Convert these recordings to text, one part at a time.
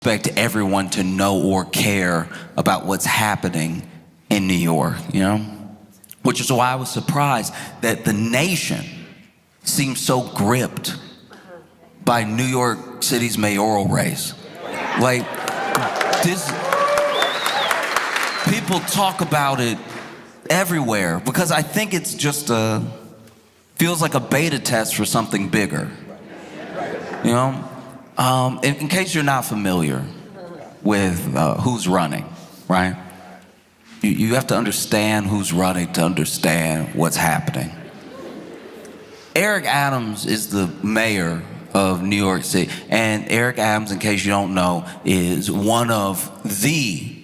expect everyone to know or care about what's happening in New York, you know? Which is why I was surprised that the nation seems so gripped by New York City's mayoral race. Like, this, people talk about it everywhere because I think it's just feels like a beta test for something bigger, you know? In case you're not familiar with who's running, right? You have to understand who's running to understand what's happening. Eric Adams is the mayor of New York City. And Eric Adams, in case you don't know, is one of the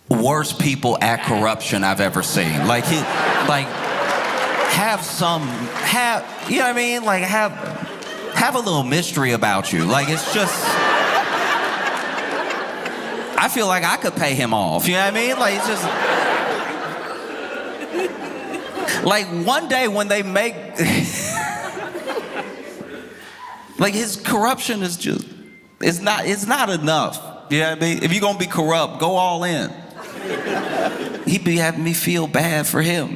worst people at corruption I've ever seen. Like, you know what I mean? Like, have a little mystery about you. Like, it's just, I feel like I could pay him off, you know what I mean? Like, it's just, like, one day when they make, like, his corruption is just, it's not enough, you know what I mean? If you're gonna be corrupt, go all in. He'd be having me feel bad for him.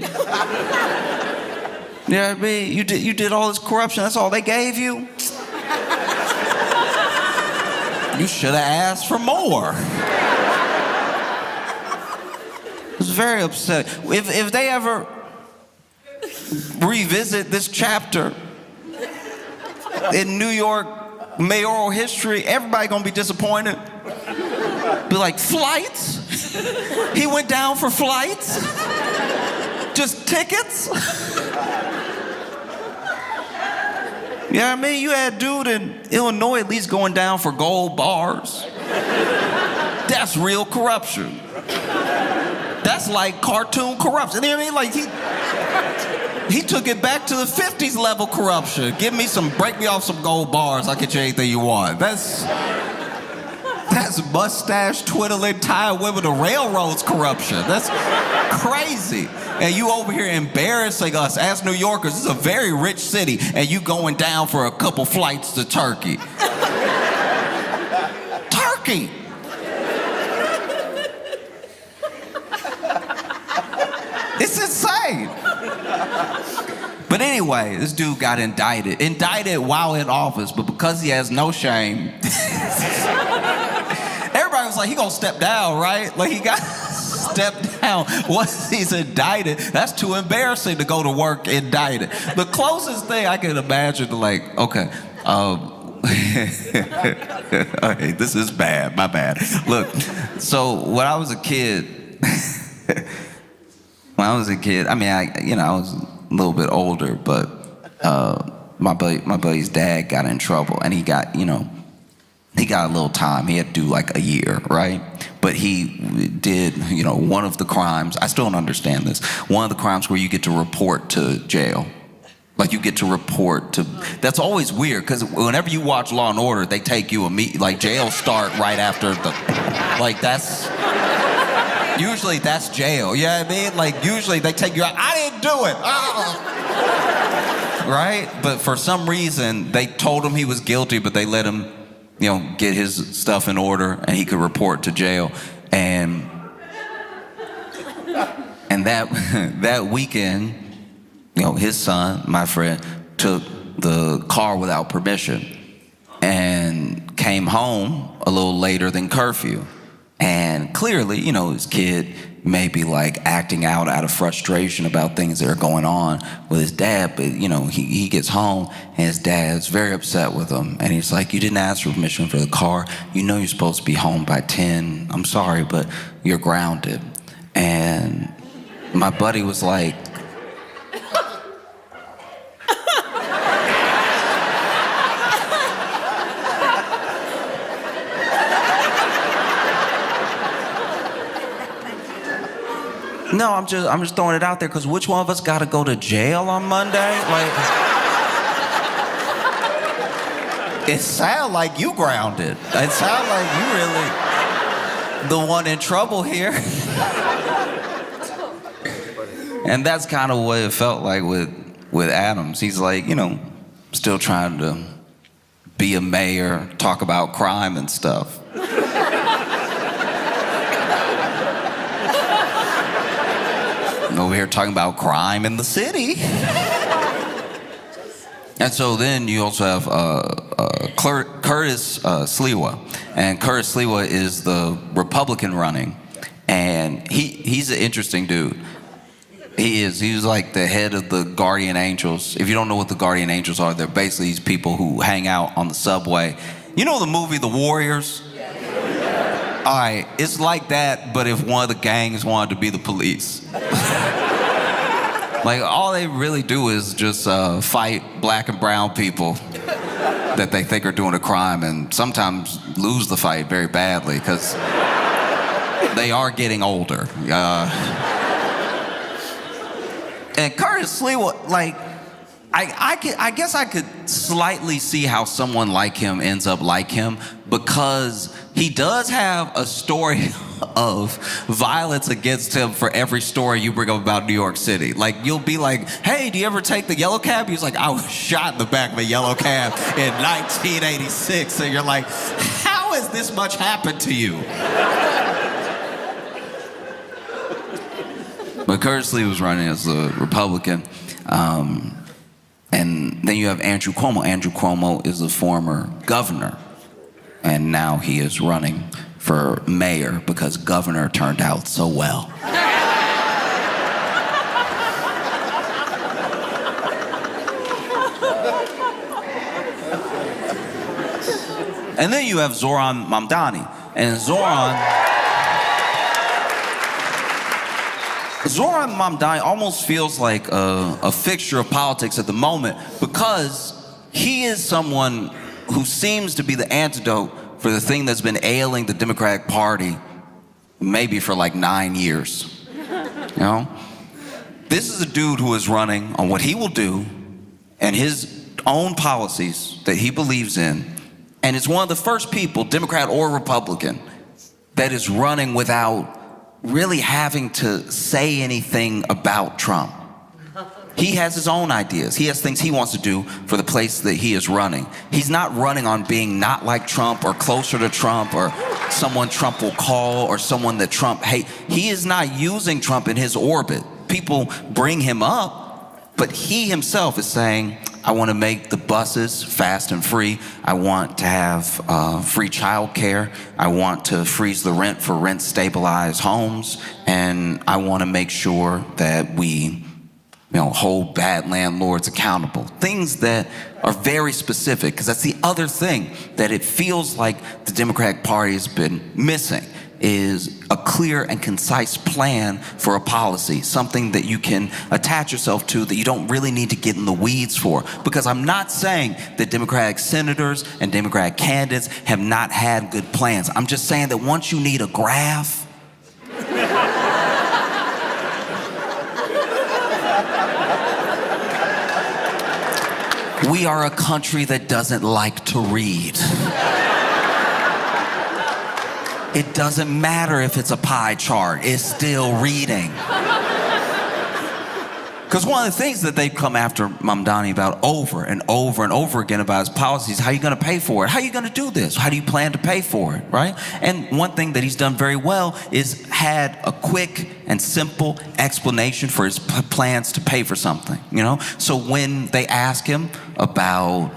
You know what I mean? You did all this corruption, that's all they gave you? You should have asked for more. It was very upsetting. If they ever revisit this chapter in New York mayoral history, everybody gonna be disappointed. Be like, flights? He went down for flights? Just tickets? You know what I mean? You had a dude in Illinois at least going down for gold bars. That's real corruption. That's like cartoon corruption. You know what I mean? Like, he took it back to the 50s level corruption. Break me off some gold bars, I'll get you anything you want. That's mustache twiddling, tying women to railroads corruption. That's crazy. And you over here embarrassing us as New Yorkers. This is a very rich city, and you going down for a couple flights to Turkey. Turkey! It's insane. But anyway, this dude got indicted. Indicted while in office, but because he has no shame, everybody was like, he gonna step down, right? Like, he got stepped down once he's indicted. That's too embarrassing to go to work indicted. The closest thing I can imagine to, like, okay, okay, this is bad, my bad. Look, so when I was a kid, I mean, I was a little bit older, but my buddy's dad got in trouble, and he got a little time. He had to do like a year, right? But he did, one of the crimes, I still don't understand this, one of the crimes where you get to report to jail. Like, you get to report to, that's always weird, because whenever you watch Law and Order, they take you like, jail start right after like, usually that's jail, you know what I mean? Like, usually they take you out, I didn't do it, right? But for some reason, they told him he was guilty, but they let him, get his stuff in order, and he could report to jail. And that weekend, his son, my friend, took the car without permission and came home a little later than curfew. And clearly, his kid may be like acting out of frustration about things that are going on with his dad, but he gets home and his dad's very upset with him, and he's like, you didn't ask for permission for the car, you're supposed to be home by 10, I'm sorry, but you're grounded. And my buddy was like, no, I'm just throwing it out there, because which one of us got to go to jail on Monday? Like, it sounds like you grounded. It sounds like you really the one in trouble here. And that's kind of what it felt like with Adams. He's like, still trying to be a mayor, talk about crime and stuff. Over here talking about crime in the city. And so then you also have Curtis Sliwa. And Curtis Sliwa is the Republican running. And he's an interesting dude. He's like the head of the Guardian Angels. If you don't know what the Guardian Angels are, they're basically these people who hang out on the subway. You know the movie The Warriors? All right, it's like that, but if one of the gangs wanted to be the police. Like, all they really do is just fight black and brown people that they think are doing a crime, and sometimes lose the fight very badly because they are getting older. And Curtis Sliwa, like, I guess I could slightly see how someone like him ends up like him, because he does have a story of violence against him for every story you bring up about New York City. Like, you'll be like, hey, do you ever take the yellow cab? He's like, I was shot in the back of a yellow cab in 1986. And you're like, how has this much happened to you? But Curtis Lee was running as a Republican. And then you have Andrew Cuomo. Andrew Cuomo is a former governor. And now he is running for mayor because governor turned out so well. And then you have Zohran Mamdani. And Zohran Mamdani almost feels like a fixture of politics at the moment, because he is someone who seems to be the antidote for the thing that's been ailing the Democratic Party maybe for like 9 years. You know? This is a dude who is running on what he will do and his own policies that he believes in. And it's one of the first people, Democrat or Republican, that is running without really having to say anything about Trump. He has his own ideas. He has things he wants to do for the place that he is running. He's not running on being not like Trump or closer to Trump or someone Trump will call or someone that Trump hates. He is not using Trump in his orbit. People bring him up, but he himself is saying, I want to make the buses fast and free. I want to have free child care. I want to freeze the rent for rent-stabilized homes. And I want to make sure that we hold bad landlords accountable. Things that are very specific, because that's the other thing that it feels like the Democratic Party has been missing, is a clear and concise plan for a policy, something that you can attach yourself to, that you don't really need to get in the weeds for. Because I'm not saying that Democratic senators and Democratic candidates have not had good plans. I'm just saying that once you need a graph, we are a country that doesn't like to read. It doesn't matter if it's a pie chart, it's still reading. Because one of the things that they've come after Mamdani about over and over and over again about his policies, how are you going to pay for it? How are you going to do this? How do you plan to pay for it, right? And one thing that he's done very well is had a quick and simple explanation for his plans to pay for something, So when they ask him about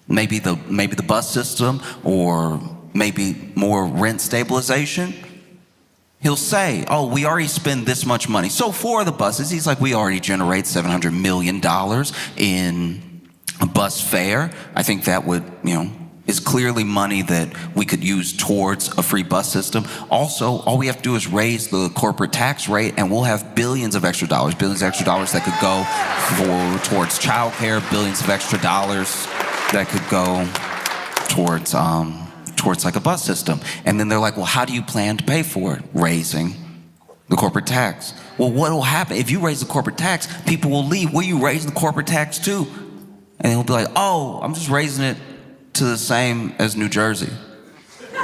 maybe the bus system or maybe more rent stabilization, he'll say, oh, we already spend this much money. So for the buses, he's like, we already generate $700 million in a bus fare. I think that would, is clearly money that we could use towards a free bus system. Also, all we have to do is raise the corporate tax rate and we'll have billions of extra dollars that could go towards childcare, billions of extra dollars that could go towards like a bus system. And then they're like, well, how do you plan to pay for it? Raising the corporate tax. Well, what will happen? If you raise the corporate tax, people will leave. Where you raise the corporate tax to? And they'll be like, oh, I'm just raising it to the same as New Jersey.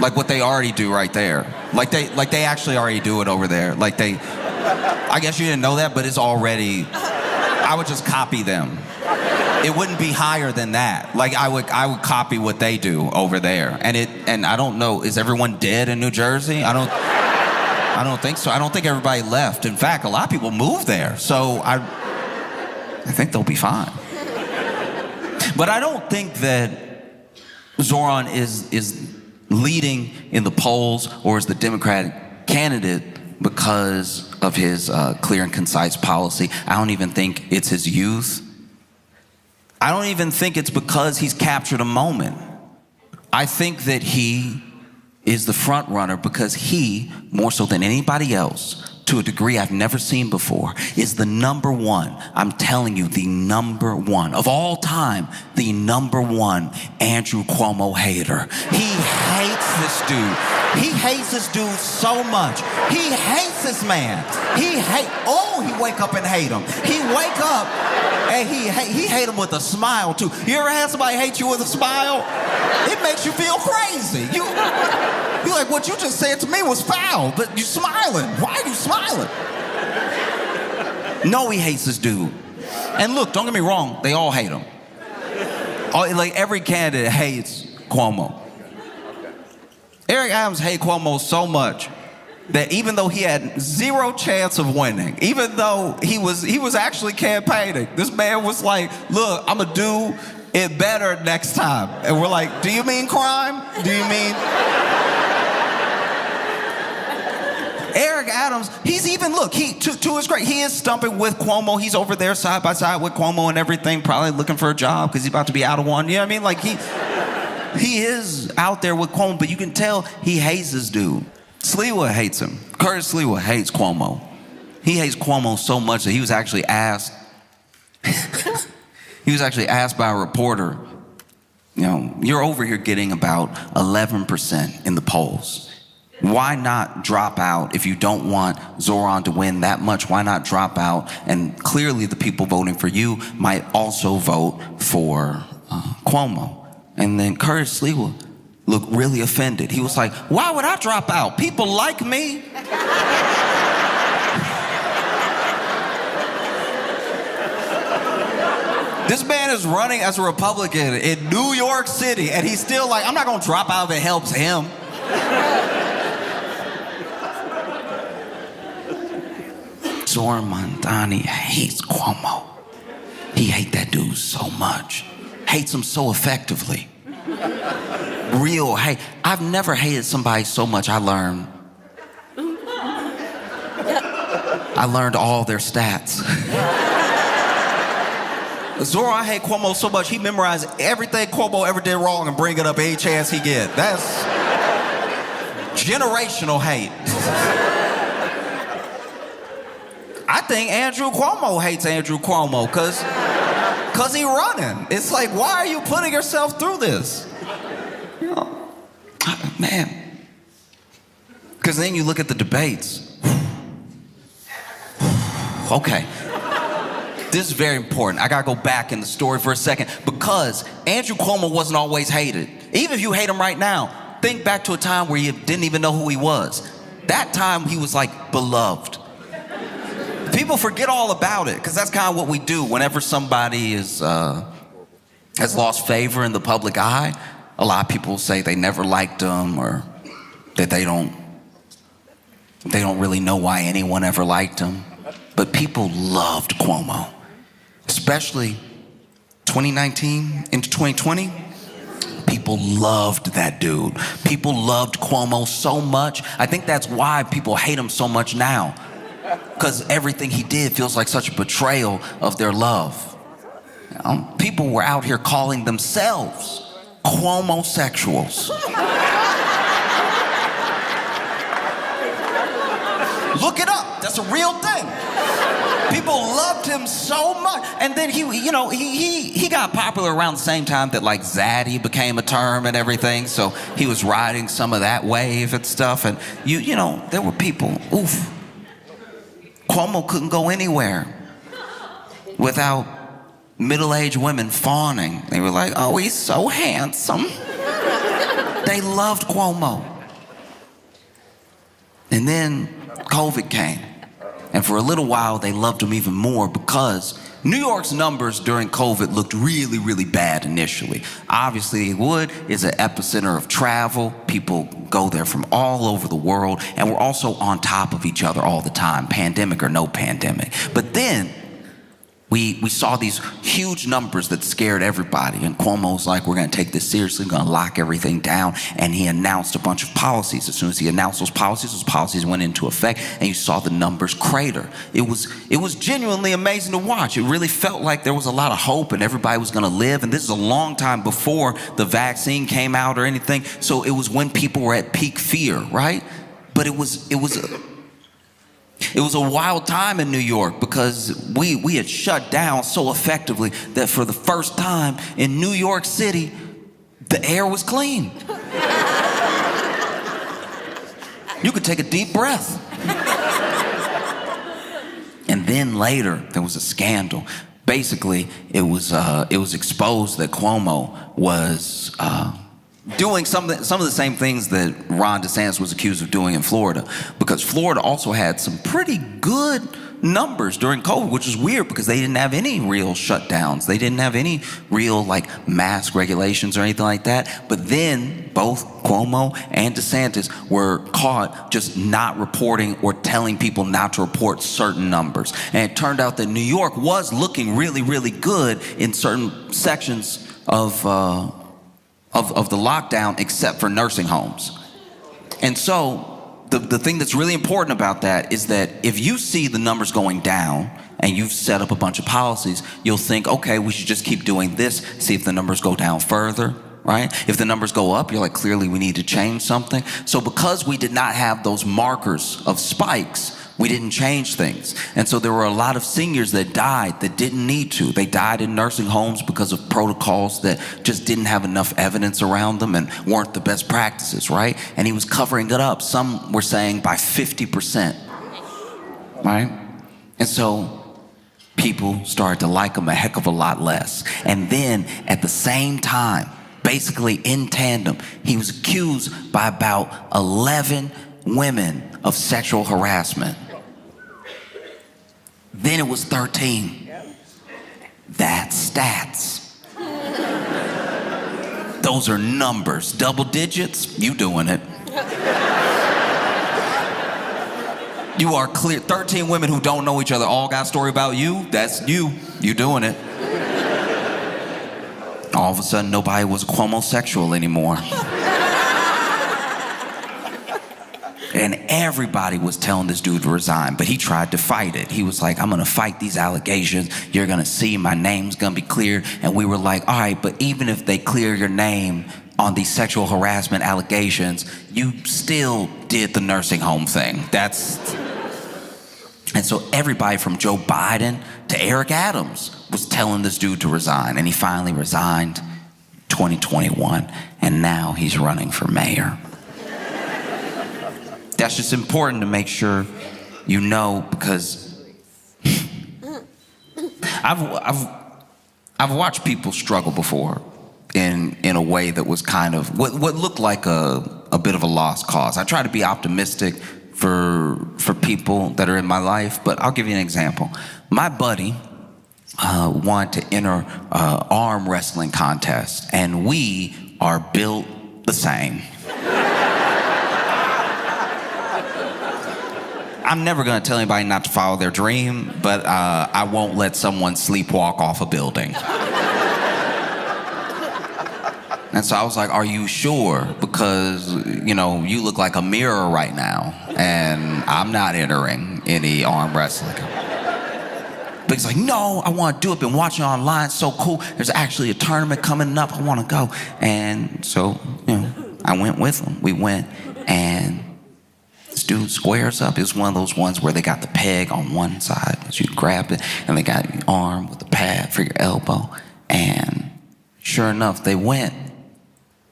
Like what they already do right there. Like they actually already do it over there. I guess you didn't know that, but it's already, I would just copy them. It wouldn't be higher than that. Like I would copy what they do over there. And I don't know, is everyone dead in New Jersey? I don't think so. I don't think everybody left. In fact, a lot of people moved there. So I think they'll be fine. But I don't think that Zohran is leading in the polls or is the Democratic candidate because of his clear and concise policy. I don't even think it's his youth. I don't even think it's because he's captured a moment. I think that he is the front runner because he, more so than anybody else, to a degree I've never seen before, is the number one. I'm telling you, the number one of all time, the number one Andrew Cuomo hater. He hates this dude. He hates this dude so much. He hates this man. He wake up and hate him. He wake up and he hate him with a smile too. You ever had somebody hate you with a smile? It makes you feel crazy. You're like, what you just said to me was foul, but you're smiling. Why are you smiling? No, he hates this dude. And look, don't get me wrong, they all hate him. Like every candidate hates Cuomo. Eric Adams hates Cuomo so much that even though he had zero chance of winning, even though he was actually campaigning, this man was like, look, I'm gonna do it better next time. And we're like, do you mean crime? Do you mean? Eric Adams, he's even, look, to his credit, he is stumping with Cuomo. He's over there side by side with Cuomo and everything, probably looking for a job because he's about to be out of one. You know what I mean? Like he is out there with Cuomo, but you can tell he hates this dude. Sliwa hates him. Curtis Sliwa hates Cuomo. He hates Cuomo so much that he was actually asked by a reporter, you know, you're over here getting about 11% in the polls. Why not drop out if you don't want Zohran to win that much? Why not drop out? And clearly the people voting for you might also vote for Cuomo. And then Curtis Sliwa looked really offended. He was like, why would I drop out? People like me. This man is running as a Republican in New York City, and he's still like, I'm not gonna drop out if it helps him. Zohran Mamdani hates Cuomo. He hates that dude so much. Hates him so effectively. Real hate. I've never hated somebody so much. I learned all their stats. Zohran hates Cuomo so much, he memorized everything Cuomo ever did wrong and bring it up any chance he get. That's generational hate. I think Andrew Cuomo hates Andrew Cuomo because he running. It's like, why are you putting yourself through this? You know, man. Because then you look at the debates. Okay. This is very important. I gotta go back in the story for a second because Andrew Cuomo wasn't always hated. Even if you hate him right now, think back to a time where you didn't even know who he was. That time he was like beloved. People forget all about it because that's kind of what we do whenever somebody has lost favor in the public eye. A lot of people say they never liked them or that they don't really know why anyone ever liked him. But people loved Cuomo, especially 2019 into 2020. People loved that dude. People loved Cuomo so much. I think that's why people hate him so much now. Because everything he did feels like such a betrayal of their love. You know, people were out here calling themselves Cuomo-sexuals. Look it up. That's a real thing. People loved him so much. And then he got popular around the same time that like zaddy became a term and everything. So he was riding some of that wave and stuff. And you know, there were people, oof. Cuomo couldn't go anywhere without middle-aged women fawning. They were like, oh, he's so handsome. They loved Cuomo. And then COVID came. And for a little while, they loved him even more because New York's numbers during COVID looked really, really bad initially. Obviously, it would. It's an epicenter of travel. People go there from all over the world. And we're also on top of each other all the time, pandemic or no pandemic. But then we saw these huge numbers that scared everybody. And Cuomo's like, we're going to take this seriously. We're going to lock everything down. And he announced a bunch of policies. As soon as he announced those policies went into effect. And you saw the numbers crater. It was genuinely amazing to watch. It really felt like there was a lot of hope and everybody was going to live. And this is a long time before the vaccine came out or anything. So it was when people were at peak fear, right? But it was a wild time in New York because we had shut down so effectively that for the first time in New York City, the air was clean. You could take a deep breath. And then later, there was a scandal. Basically, it was exposed that Cuomo was doing some of the same things that Ron DeSantis was accused of doing in Florida, because Florida also had some pretty good numbers during COVID, which is weird because they didn't have any real shutdowns. They didn't have any real mask regulations or anything like that. But then both Cuomo and DeSantis were caught just not reporting or telling people not to report certain numbers. And it turned out that New York was looking really, really good in certain sections of the lockdown, except for nursing homes. And so the thing that's really important about that is that if you see the numbers going down and you've set up a bunch of policies, you'll think, okay, we should just keep doing this, see if the numbers go down further, right? If the numbers go up, you're like, clearly we need to change something. So because we did not have those markers of spikes, we didn't change things. And so there were a lot of seniors that died that didn't need to. They died in nursing homes because of protocols that just didn't have enough evidence around them and weren't the best practices, right? And he was covering it up. Some were saying by 50%, right? And so people started to like him a heck of a lot less. And then at the same time, basically in tandem, he was accused by about 11 women of sexual harassment. Then it was 13. That's stats. Those are numbers. Double digits, you doing it. You are clear. 13 women who don't know each other all got a story about you. That's you. You doing it. All of a sudden, nobody was Cuomo-sexual anymore. And everybody was telling this dude to resign, but he tried to fight it. He was like, I'm gonna fight these allegations. You're gonna see my name's gonna be cleared. And we were like, all right, but even if they clear your name on these sexual harassment allegations, you still did the nursing home thing. And so everybody from Joe Biden to Eric Adams was telling this dude to resign. And he finally resigned 2021, and now he's running for mayor. That's just important to make sure you know, because I've watched people struggle before in a way that was kind of what looked like a bit of a lost cause. I try to be optimistic for people that are in my life, but I'll give you an example. My buddy wanted to enter an arm wrestling contest, and we are built the same. I'm never going to tell anybody not to follow their dream, but I won't let someone sleepwalk off a building. And so I was like, are you sure? Because, you look like a mirror right now, and I'm not entering any arm wrestling. But he's like, no, I want to do it. Been watching online, it's so cool. There's actually a tournament coming up. I want to go. And so, I went with him. We went, and this dude squares up. It was one of those ones where they got the peg on one side, so you grab it, and they got your arm with the pad for your elbow. And sure enough, they went.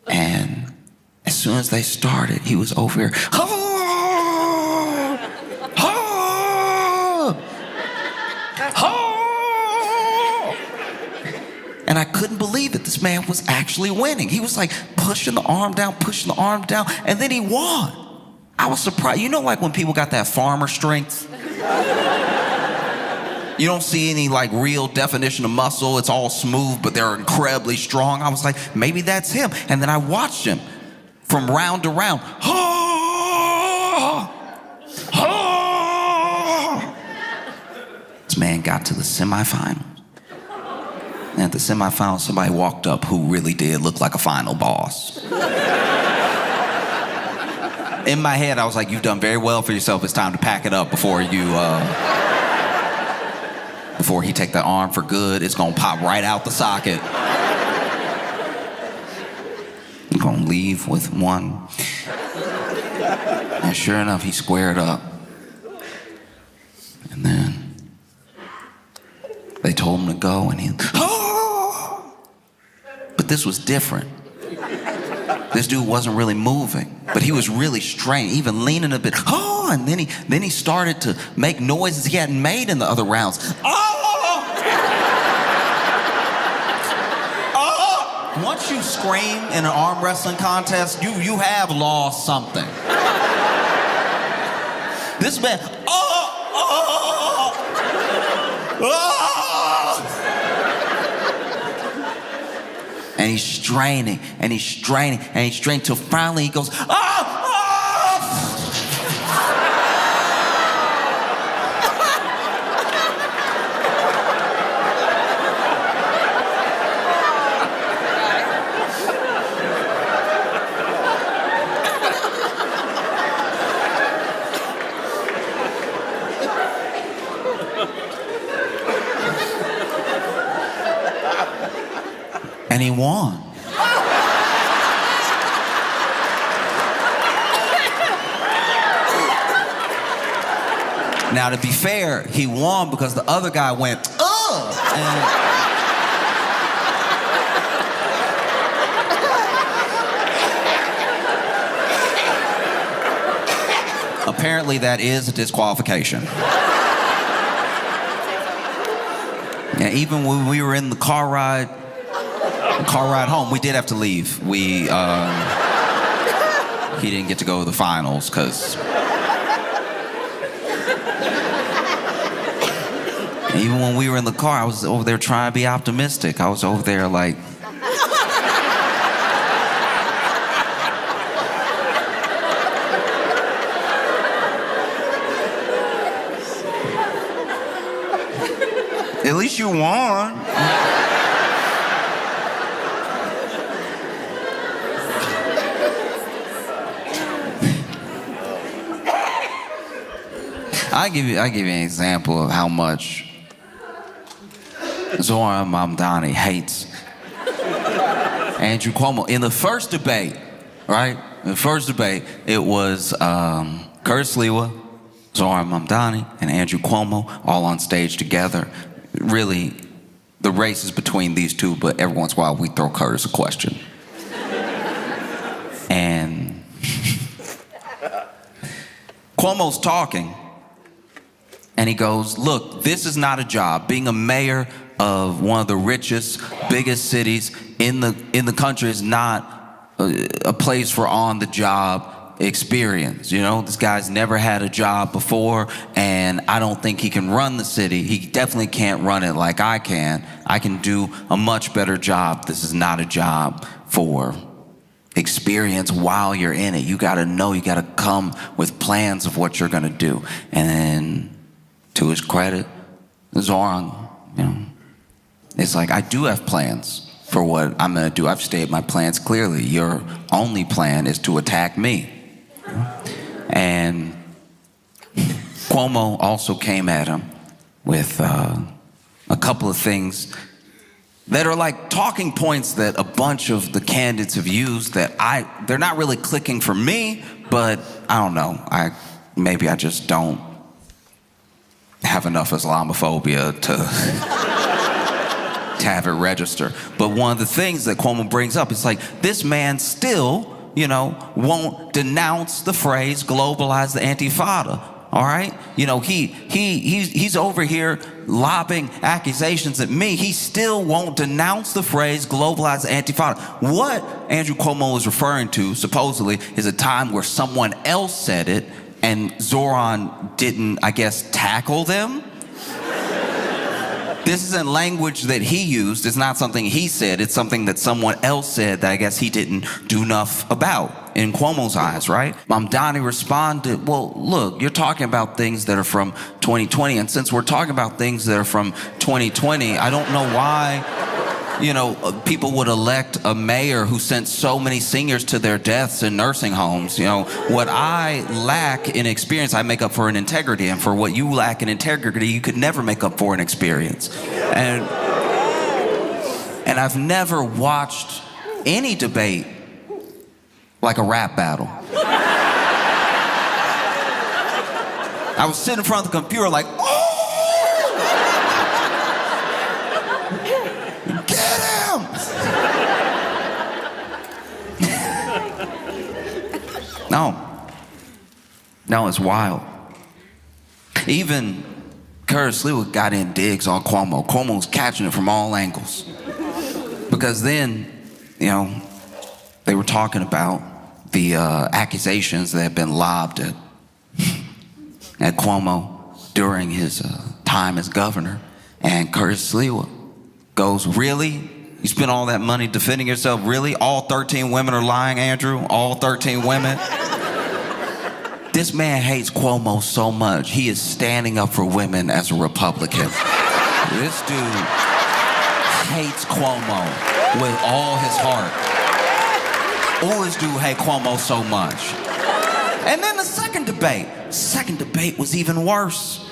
And as soon as they started, he was over here. And I couldn't believe it. This man was actually winning. He was like pushing the arm down, and then he won. I was surprised. Like when people got that farmer strength? You don't see any like real definition of muscle. It's all smooth, but they're incredibly strong. I was like, maybe that's him. And then I watched him from round to round. This man got to the semifinals. And at the semifinals, somebody walked up who really did look like a final boss. In my head, I was like, you've done very well for yourself. It's time to pack it up before he take that arm for good. It's gonna pop right out the socket. I'm gonna leave with one. And sure enough, he squared up. And then they told him to go, and he, But this was different. This dude wasn't really moving, but he was really strained, even leaning a bit. And then he started to make noises he hadn't made in the other rounds. Once you scream in an arm wrestling contest, you have lost something. This man, and he's straining, and he's straining, and he's straining till finally he goes, and he won. Now, to be fair, he won because the other guy went, and apparently that is a disqualification. Yeah, even when we were in the car ride home, we did have to leave. He didn't get to go to the finals because even when we were in the car, I was over there trying to be optimistic. I was over there like, at least you won. I give you an example of how much Zohran Mamdani hates Andrew Cuomo. In the first debate, right? In the first debate, it was Curtis Lewa, Zohran Mamdani, and Andrew Cuomo all on stage together. Really, the race is between these two, but every once in a while we throw Curtis a question. And Cuomo's talking, and he goes, look, this is not a job. Being a mayor of one of the richest, biggest cities in the country is not a place for on-the-job experience. You know, this guy's never had a job before, and I don't think he can run the city. He definitely can't run it like I can. I can do a much better job. This is not a job for experience while you're in it. You gotta know, you gotta come with plans of what you're gonna do. And then, to his credit, Zohran, you know, it's like, I do have plans for what I'm gonna do. I've stated my plans clearly. Your only plan is to attack me. And Cuomo also came at him with a couple of things that are like talking points that a bunch of the candidates have used that they're not really clicking for me, but I don't know. Maybe I just don't have enough Islamophobia to have it register. But one of the things that Cuomo brings up is like, this man still, you know, won't denounce the phrase globalize the Intifada. All right? You know, he's over here lobbing accusations at me. He still won't denounce the phrase globalize the Intifada. What Andrew Cuomo is referring to, supposedly, is a time where someone else said it, and Zohran didn't, I guess, tackle them. This isn't language that he used. It's not something he said. It's something that someone else said that I guess he didn't do enough about in Cuomo's eyes, right? Mamdani responded, well, look, you're talking about things that are from 2020. And since we're talking about things that are from 2020, I don't know why, people would elect a mayor who sent so many seniors to their deaths in nursing homes. What I lack in experience, I make up for in integrity. And for what you lack in integrity, you could never make up for in experience. And I've never watched any debate like a rap battle. I was sitting in front of the computer like, oh! Get him! No, it's wild. Even Curtis Lewa got in digs on Cuomo. Cuomo was catching it from all angles. Because then, they were talking about the accusations that had been lobbed at Cuomo during his time as governor. And Curtis Lewa goes, really? You spent all that money defending yourself? Really? All 13 women are lying, Andrew? All 13 women? This man hates Cuomo so much, he is standing up for women as a Republican. This dude hates Cuomo with all his heart. Oh, this dude hates Cuomo so much. And then the second debate was even worse.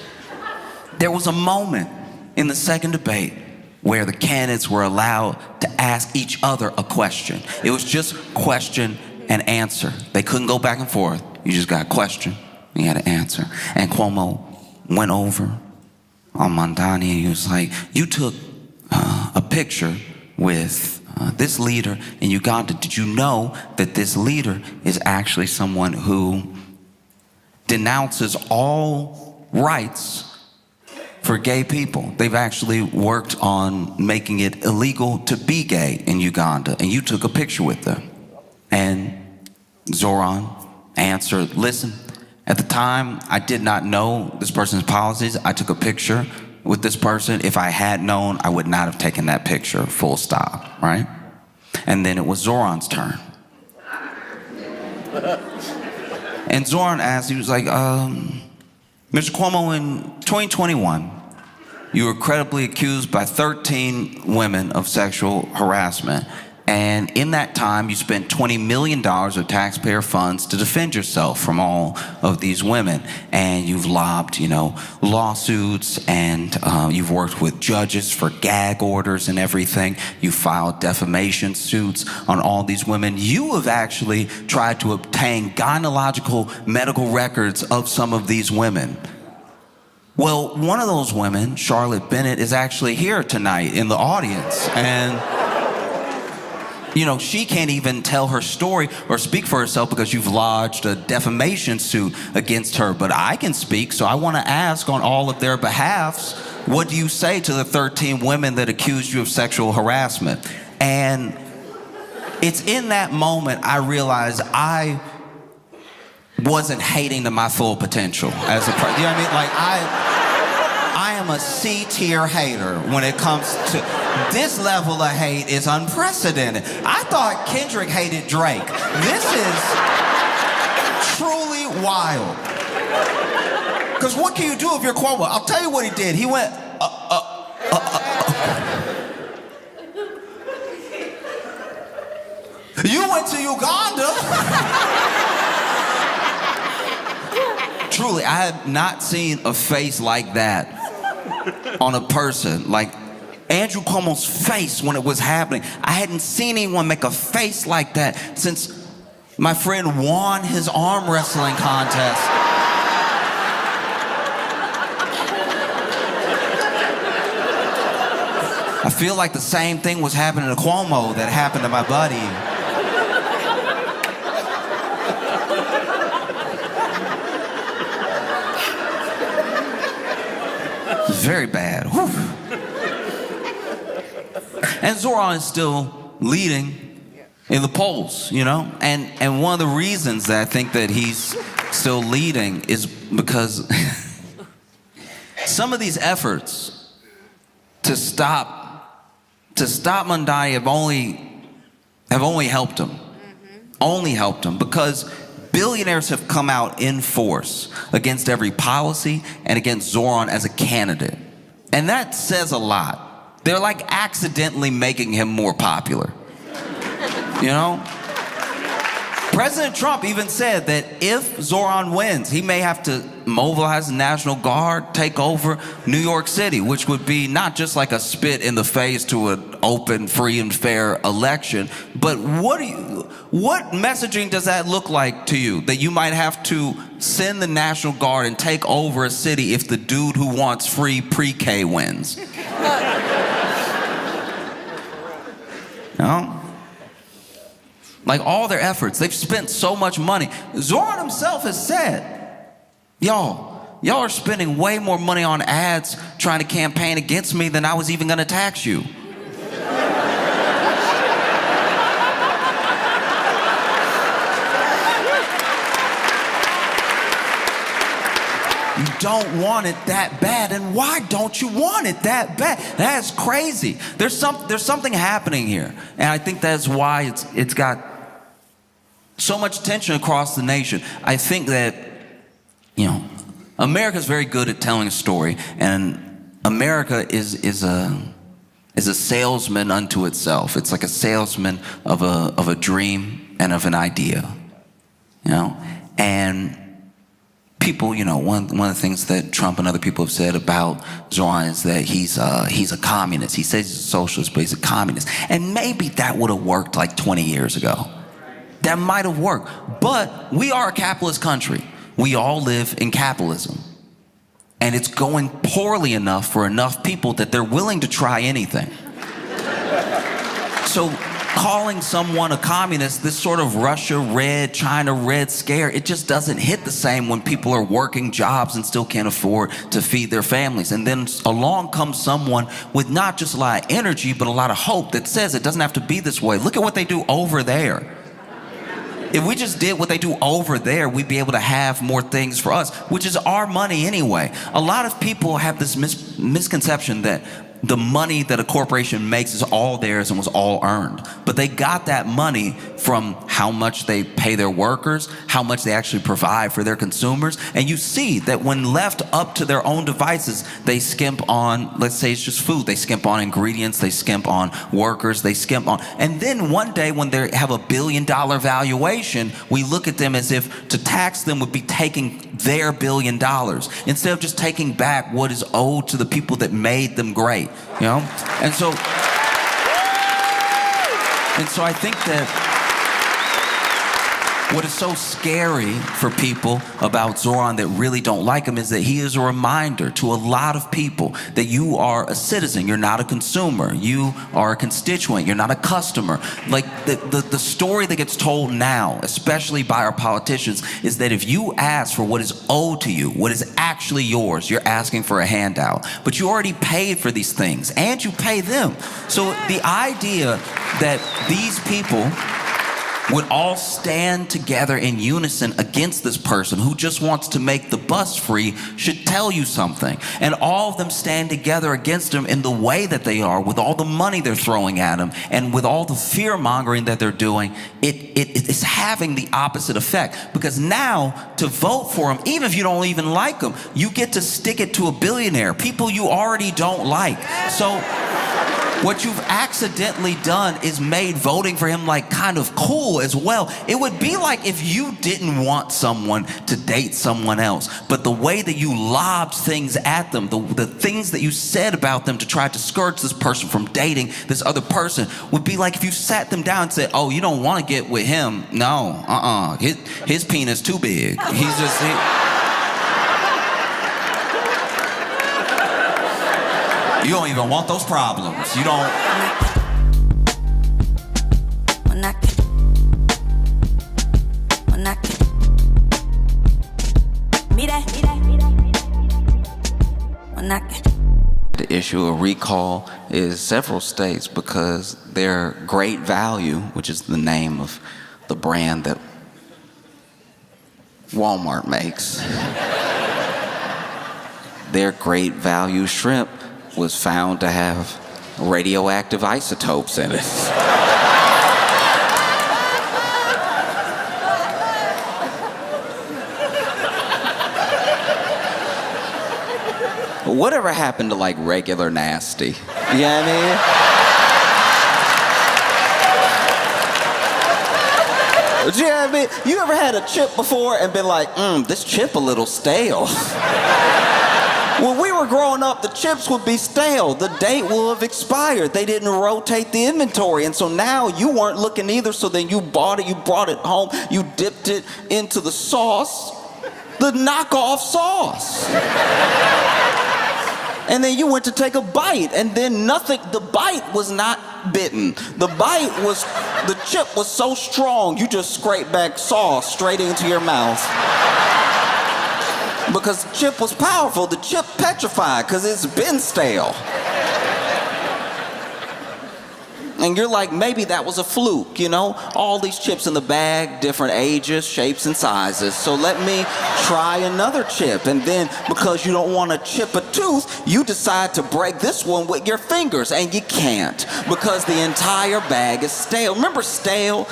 There was a moment in the second debate where the candidates were allowed to ask each other a question. It was just question and answer. They couldn't go back and forth. You just got a question, and you had to answer. And Cuomo went over on Mamdani, and he was like, you took a picture with this leader in Uganda. Did you know that this leader is actually someone who denounces all rights for gay people? They've actually worked on making it illegal to be gay in Uganda, and you took a picture with them. And Zohran answered, listen, at the time, I did not know this person's policies. I took a picture with this person. If I had known, I would not have taken that picture, full stop, right? And then it was Zohran's turn. And Zohran asked, he was like, Mr. Cuomo, in 2021, you were credibly accused by 13 women of sexual harassment. And in that time, you spent $20 million of taxpayer funds to defend yourself from all of these women. And you've lobbed, lawsuits, and you've worked with judges for gag orders and everything. You filed defamation suits on all these women. You have actually tried to obtain gynecological medical records of some of these women. Well, one of those women, Charlotte Bennett, is actually here tonight in the audience. And she can't even tell her story or speak for herself because you've lodged a defamation suit against her. But I can speak, so I want to ask on all of their behalfs, what do you say to the 13 women that accused you of sexual harassment? And it's in that moment I realized I wasn't hating to my full potential as a person. You know what I mean? Like, I am a C-tier hater when it comes to this level of hate is unprecedented. I thought Kendrick hated Drake. This is truly wild. Because what can you do if you're Cuomo? I'll tell you what he did. He went, You went to Uganda? Truly, I have not seen a face like that on a person. Like Andrew Cuomo's face when it was happening. I hadn't seen anyone make a face like that since my friend won his arm wrestling contest. I feel like the same thing was happening to Cuomo that happened to my buddy. Very bad. Whew. And Zohran is still leading in the polls, And one of the reasons that I think that he's still leading is because some of these efforts to stop Mamdani have only helped him. Only helped him, because billionaires have come out in force against every policy and against Zohran as a candidate. And that says a lot. They're like accidentally making him more popular. You know? President Trump even said that if Zohran wins, he may have to mobilize the National Guard, take over New York City, which would be not just like a spit in the face to an open, free, and fair election, but what messaging does that look like to you? That you might have to send the National Guard and take over a city if the dude who wants free pre-K wins? No? Like all their efforts, they've spent so much money. Zohran himself has said, y'all are spending way more money on ads trying to campaign against me than I was even gonna tax you. You don't want it that bad, and why don't you want it that bad? That's crazy. There's something happening here, and I think that's why it's got so much tension across the nation. I think that, you know, America's very good at telling a story, and America is a salesman unto itself. It's like a salesman of a dream and of an idea, you know, and people, you know, one of the things that Trump and other people have said about Zohran is that he's a communist. He says he's a socialist, but he's a communist. And maybe that would have worked like 20 years ago. That might have worked. But we are a capitalist country. We all live in capitalism. And it's going poorly enough for enough people that they're willing to try anything. So calling someone a communist, this sort of Russia red, China red scare, it just doesn't hit the same when people are working jobs and still can't afford to feed their families. And then along comes someone with not just a lot of energy, but a lot of hope that says it doesn't have to be this way. Look at what they do over there. If we just did what they do over there, we'd be able to have more things for us, which is our money anyway. A lot of people have this misconception that the money that a corporation makes is all theirs and was all earned. But they got that money from how much they pay their workers, how much they actually provide for their consumers. And you see that when left up to their own devices, they skimp on, let's say it's just food, they skimp on ingredients, they skimp on workers, they skimp on. And then one day when they have $1 billion valuation, we look at them as if to tax them would be taking their $1 billion instead of just taking back what is owed to the people that made them great. You know? And so I think that what is so scary for people about Zohran that really don't like him is that he is a reminder to a lot of people that you are a citizen, you're not a consumer, you are a constituent, you're not a customer. Like the story that gets told now, especially by our politicians, is that if you ask for what is owed to you, what is actually yours, you're asking for a handout. But you already paid for these things, and you pay them. So the idea that these people would all stand together in unison against this person who just wants to make the bus free should tell you something. And all of them stand together against him in the way that they are, with all the money they're throwing at him, and with all the fear-mongering that they're doing, it's having the opposite effect. Because now, to vote for him, even if you don't even like him, you get to stick it to a billionaire, people you already don't like. So what you've accidentally done is made voting for him like kind of cool as well. It would be like if you didn't want someone to date someone else, but the way that you lobbed things at them, the things that you said about them to try to discourage this person from dating this other person, would be like if you sat them down and said, oh, you don't want to get with him. No, his penis too big. He's just... You don't even want those problems. You don't. To issue a recall is several states because their Great Value, which is the name of the brand that Walmart makes. Their great value shrimp was found to have radioactive isotopes in it. Whatever happened to like regular nasty? You know what I mean? You know what I mean? You ever had a chip before and been like, this chip a little stale? When we were growing up, the chips would be stale. The date will have expired. They didn't rotate the inventory. And so now you weren't looking either, so then you bought it, you brought it home, you dipped it into the sauce, the knockoff sauce. And then you went to take a bite, and then nothing, the bite was not bitten. The bite was, the chip was so strong, you just scraped back sauce straight into your mouth. Because the chip was powerful, the chip petrified, because it's been stale. And you're like, maybe that was a fluke, you know? All these chips in the bag, different ages, shapes, and sizes. So let me try another chip. And then, because you don't want to chip a tooth, you decide to break this one with your fingers. And you can't, because the entire bag is stale. Remember stale?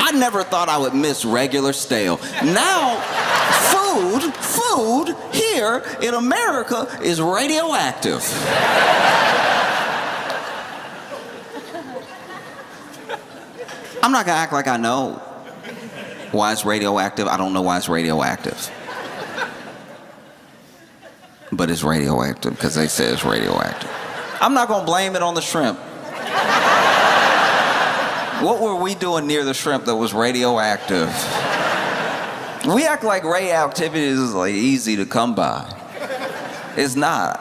I never thought I would miss regular stale. Now, food here in America is radioactive. I'm not gonna act like I know why it's radioactive. I don't know why it's radioactive. But it's radioactive because they say it's radioactive. I'm not gonna blame it on the shrimp. What were we doing near the shrimp that was radioactive? We act like radioactivity is like easy to come by. It's not.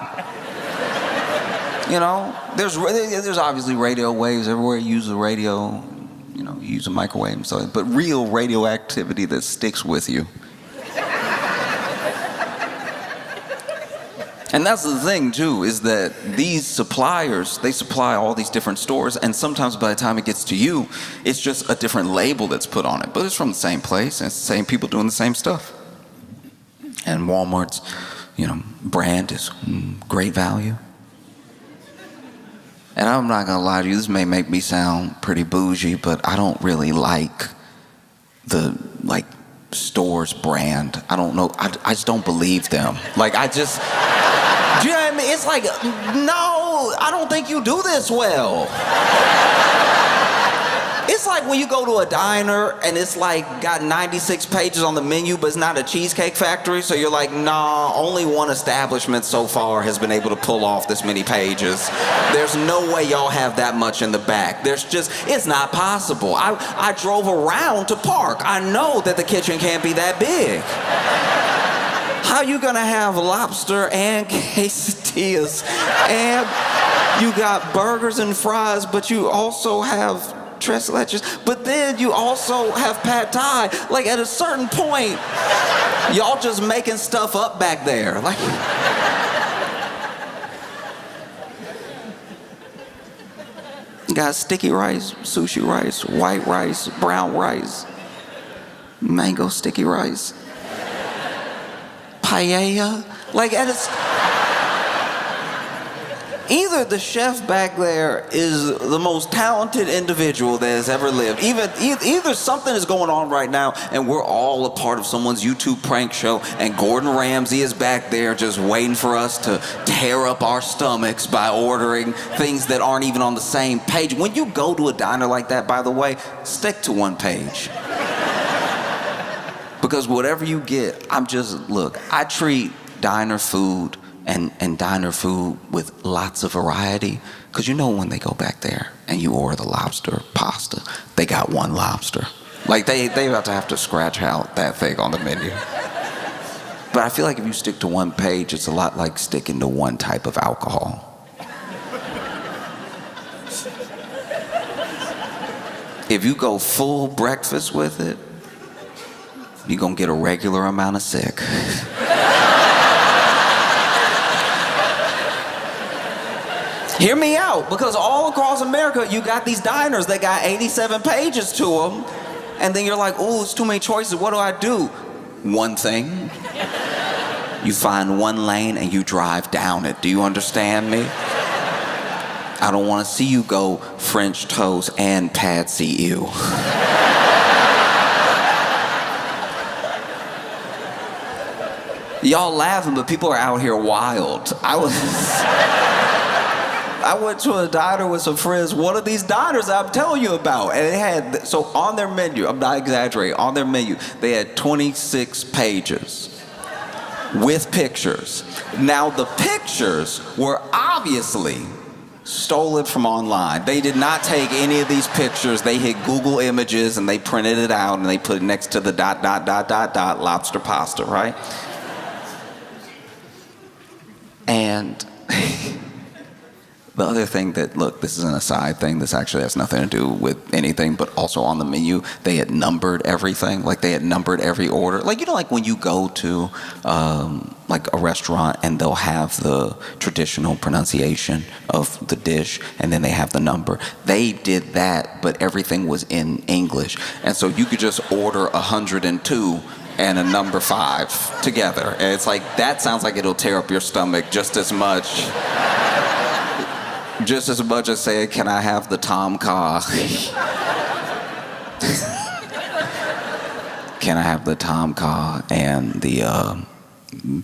You know, there's obviously radio waves everywhere. You use a radio, you know, you use a microwave and so, but real radioactivity that sticks with you. And that's the thing too, is that these suppliers, they supply all these different stores, and sometimes by the time it gets to you, it's just a different label that's put on it. But it's from the same place, and it's the same people doing the same stuff. And Walmart's, you know, brand is great value. And I'm not gonna lie to you, this may make me sound pretty bougie, but I don't really like the, store's brand. I don't know, I just don't believe them. Like, I just... Do you know what I mean? It's like, no, I don't think you do this well. It's like when you go to a diner and it's like got 96 pages on the menu, but it's not a Cheesecake Factory. So you're like, nah, only one establishment so far has been able to pull off this many pages. There's no way y'all have that much in the back. It's not possible. I drove around to park. I know that the kitchen can't be that big. How you gonna have lobster and quesadillas and you got burgers and fries, but you also have tres leches, but then you also have pad thai? Like, at a certain point, y'all just making stuff up back there. Like, you got sticky rice, sushi rice, white rice, brown rice, mango sticky rice, paella. Like, either the chef back there is the most talented individual that has ever lived. Either something is going on right now and we're all a part of someone's YouTube prank show, and Gordon Ramsay is back there just waiting for us to tear up our stomachs by ordering things that aren't even on the same page. When you go to a diner like that, by the way, stick to one page. Because whatever you get, I treat diner food and diner food with lots of variety. Because you know when they go back there and you order the lobster pasta, they got one lobster. Like, they about to have to scratch out that thing on the menu. But I feel like if you stick to one page, it's a lot like sticking to one type of alcohol. If you go full breakfast with it, you're gonna get a regular amount of sick. Hear me out, because all across America, you got these diners that got 87 pages to them, and then you're like, oh, it's too many choices, what do I do? One thing. You find one lane and you drive down it. Do you understand me? I don't want to see you go French toast and pad see ew. Y'all laughing, but people are out here wild. I went to a diner with some friends, one of these diners I'm telling you about, and it had, so on their menu, I'm not exaggerating, on their menu, they had 26 pages with pictures. Now the pictures were obviously stolen from online. They did not take any of these pictures. They hit Google Images and they printed it out and they put it next to the ... lobster pasta, right? And the other thing that, look, this is an aside thing, this actually has nothing to do with anything, but also on the menu, they had numbered everything. Like, they had numbered every order. Like, you know, like when you go to, like a restaurant and they'll have the traditional pronunciation of the dish and then they have the number. They did that, but everything was in English. And so you could just order 102 and a number 5 together. And it's like, that sounds like it'll tear up your stomach just as much as saying, can I have the Tom Kha? Can I have the Tom Kha and the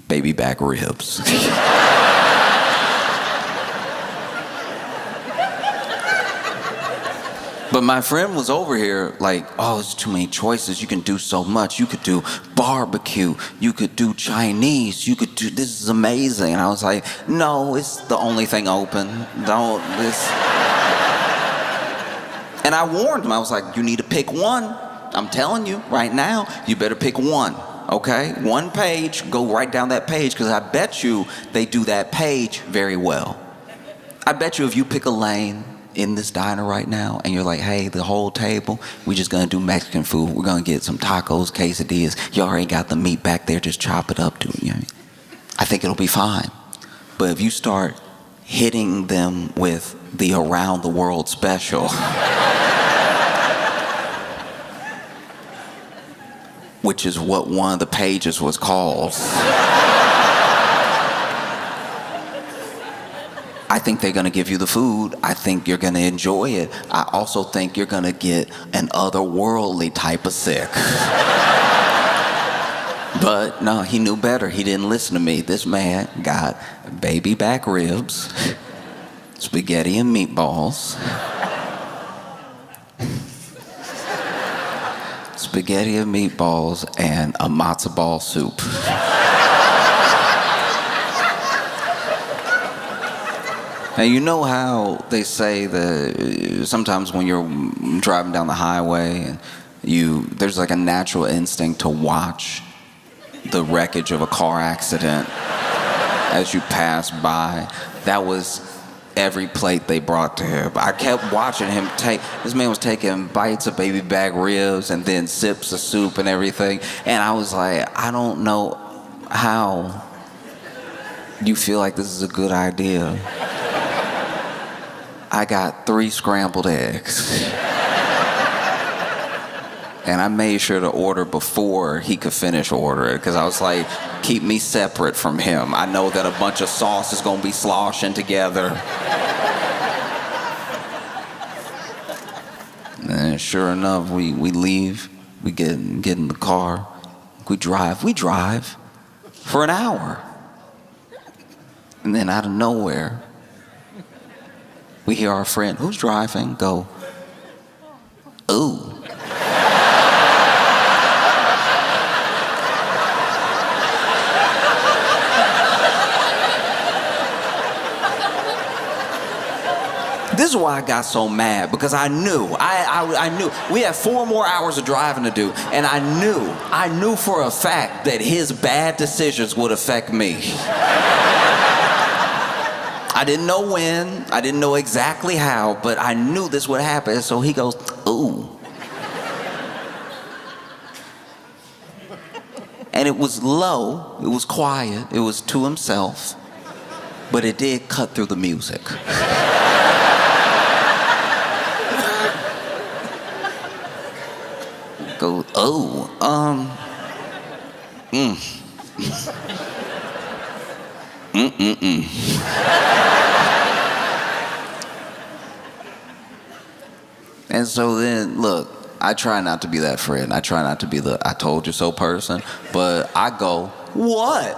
baby back ribs? But my friend was over here like, oh, it's too many choices. You can do so much. You could do barbecue. You could do Chinese. You could do, this is amazing. And I was like, no, it's the only thing open. Don't, this. And I warned him. I was like, you need to pick one. I'm telling you right now, you better pick one, okay? One page, go right down that page, because I bet you they do that page very well. I bet you if you pick a lane in this diner right now and you're like, hey, the whole table, we just gonna do Mexican food. We're gonna get some tacos, quesadillas. You already got the meat back there, just chop it up, dude. You know what I mean? I think it'll be fine. But if you start hitting them with the around the world special, which is what one of the pages was called, I think they're gonna give you the food. I think you're gonna enjoy it. I also think you're gonna get an otherworldly type of sick. But no, he knew better. He didn't listen to me. This man got baby back ribs, spaghetti and meatballs, spaghetti and meatballs, and a matzo ball soup. Now, you know how they say that sometimes when you're driving down the highway, and there's like a natural instinct to watch the wreckage of a car accident as you pass by. That was every plate they brought to him. I kept watching him this man was taking bites of baby back ribs and then sips of soup and everything. And I was like, I don't know how you feel like this is a good idea. I got 3 scrambled eggs. And I made sure to order before he could finish ordering, because I was like, keep me separate from him. I know that a bunch of sauce is gonna be sloshing together. And sure enough, we leave, we get in the car, we drive for an hour. And then out of nowhere, we hear our friend who's driving go, ooh. This is why I got so mad, because I knew. We had 4 more hours of driving to do, and I knew for a fact that his bad decisions would affect me. I didn't know when, I didn't know exactly how, but I knew this would happen. So he goes, ooh. And it was low, it was quiet, it was to himself. but it did cut through the music. Go, And so then, look, I try not to be that friend. I try not to be the I told you so person, but I go, what?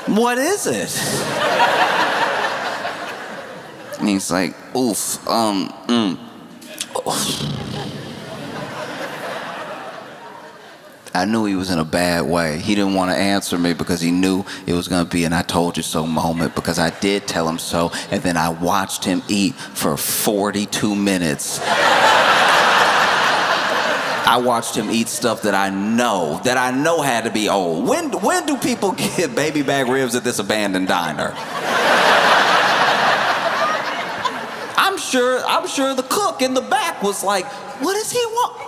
What is it? And he's like, oof, I knew he was in a bad way. He didn't want to answer me because he knew it was going to be an I told you so moment, because I did tell him so, and then I watched him eat for 42 minutes. I watched him eat stuff that I know had to be old. When do people get baby back ribs at this abandoned diner? I'm sure the cook in the back was like, what does he want?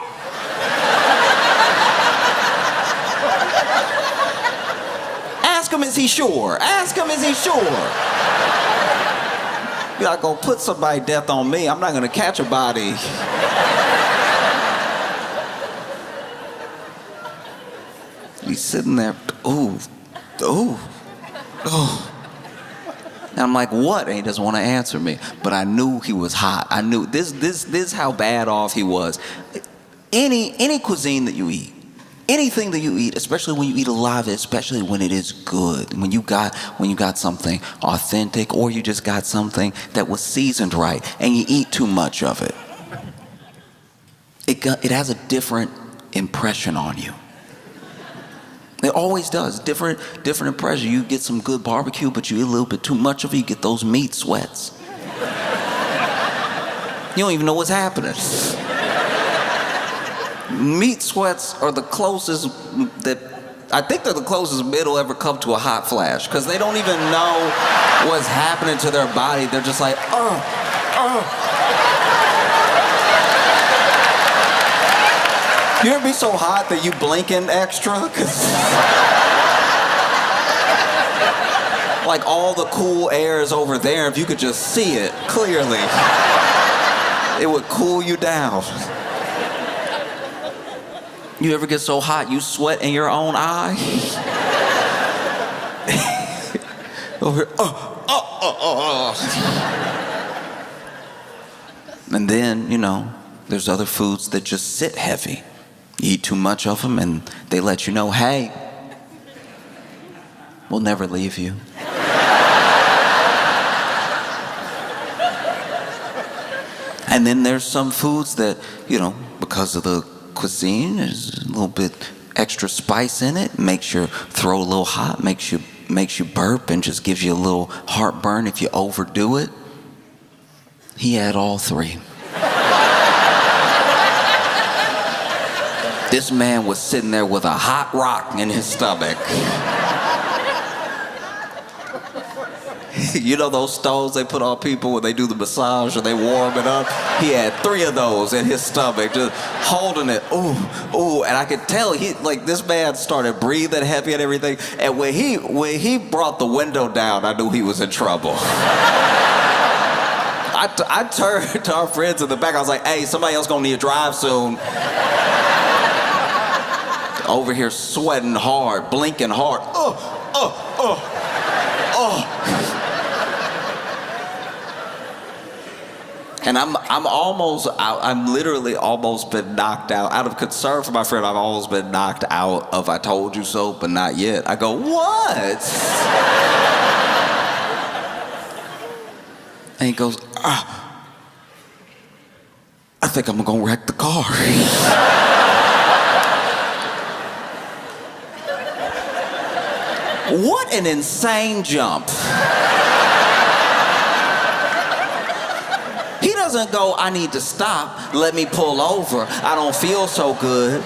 Ask him, is he sure? Ask him, is he sure? You're not gonna put somebody's death on me. I'm not gonna catch a body. He's sitting there, ooh. And I'm like, what? And he doesn't want to answer me. But I knew he was hot. I knew this is how bad off he was. Any cuisine that you eat, anything that you eat, especially when you eat a lot of it, especially when it is good, when you got something authentic, or you just got something that was seasoned right, and you eat too much of it, it has a different impression on you. It always does. Different impression. You get some good barbecue, but you eat a little bit too much of it, you get those meat sweats. You don't even know what's happening. Meat sweats are the closest I think they're the closest it'll ever come to a hot flash, because they don't even know what's happening to their body. They're just like, You ever be so hot that you blinking extra? Like all the cool air is over there. If you could just see it clearly, it would cool you down. You ever get so hot you sweat in your own eye? Over here, And then, there's other foods that just sit heavy. You eat too much of them and they let you know, hey, we'll never leave you. And then there's some foods that, because of the cuisine, there's a little bit extra spice in it, makes your throat a little hot, makes you burp, and just gives you a little heartburn if you overdo it. He had all three. This man was sitting there with a hot rock in his stomach. You know those stoves they put on people when they do the massage or they warm it up? He had 3 of those in his stomach, just holding it. Ooh, and I could tell this man started breathing heavy and everything. And when he brought the window down, I knew he was in trouble. I turned to our friends in the back. I was like, hey, somebody else gonna need a drive soon. Over here sweating hard, blinking hard. And I'm literally almost been knocked out. Out of concern for my friend, I've almost been knocked out of I told you so, but not yet. I go, what? And he goes, I think I'm gonna wreck the car. What an insane jump. He doesn't go, I need to stop, let me pull over, I don't feel so good.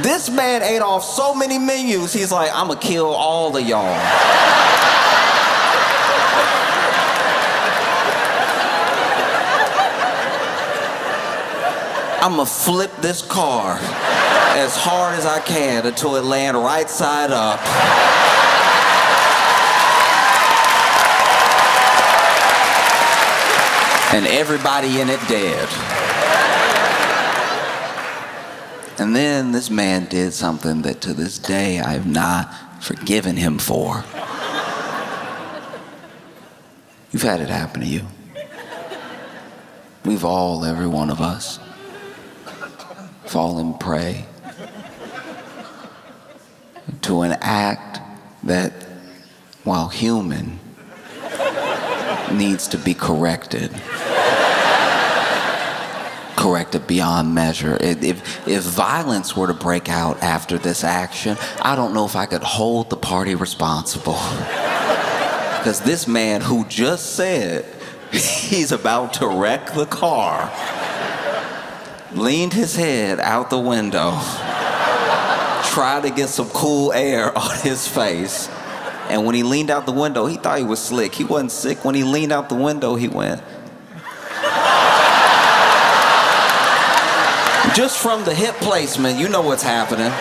This man ate off so many menus, he's like, I'm gonna kill all of y'all. I'm gonna flip this car as hard as I can until it lands right side up. And everybody in it dead. And then this man did something that to this day I have not forgiven him for. You've had it happen to you. We've all, every one of us, fallen prey to an act that, while human, needs to be corrected. Corrected beyond measure. If violence were to break out after this action, I don't know if I could hold the party responsible. Because this man who just said he's about to wreck the car leaned his head out the window, tried to get some cool air on his face, and when he leaned out the window, he thought he was slick. He wasn't sick. When he leaned out the window, he went. Just from the hip placement, you know what's happening.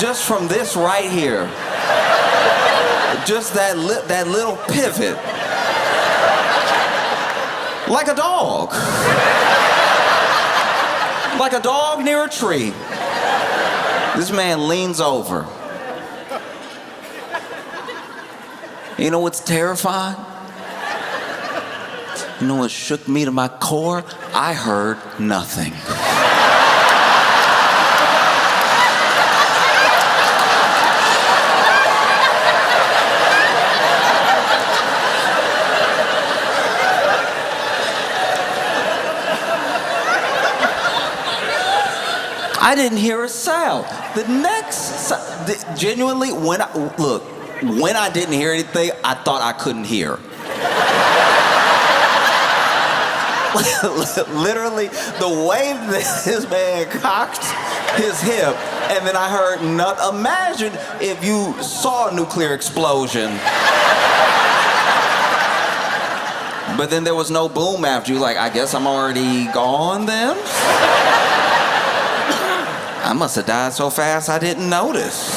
Just from this right here. Just that little pivot. Like a dog. Like a dog near a tree. This man leans over. You know what's terrifying? You know what shook me to my core? I heard nothing. I didn't hear a sound. Genuinely, when I didn't hear anything, I thought I couldn't hear. Literally, the way that this man cocked his hip, and then I heard nothing. Imagine if you saw a nuclear explosion, but then there was no boom after you. Like, I guess I'm already gone then? I must have died so fast I didn't notice.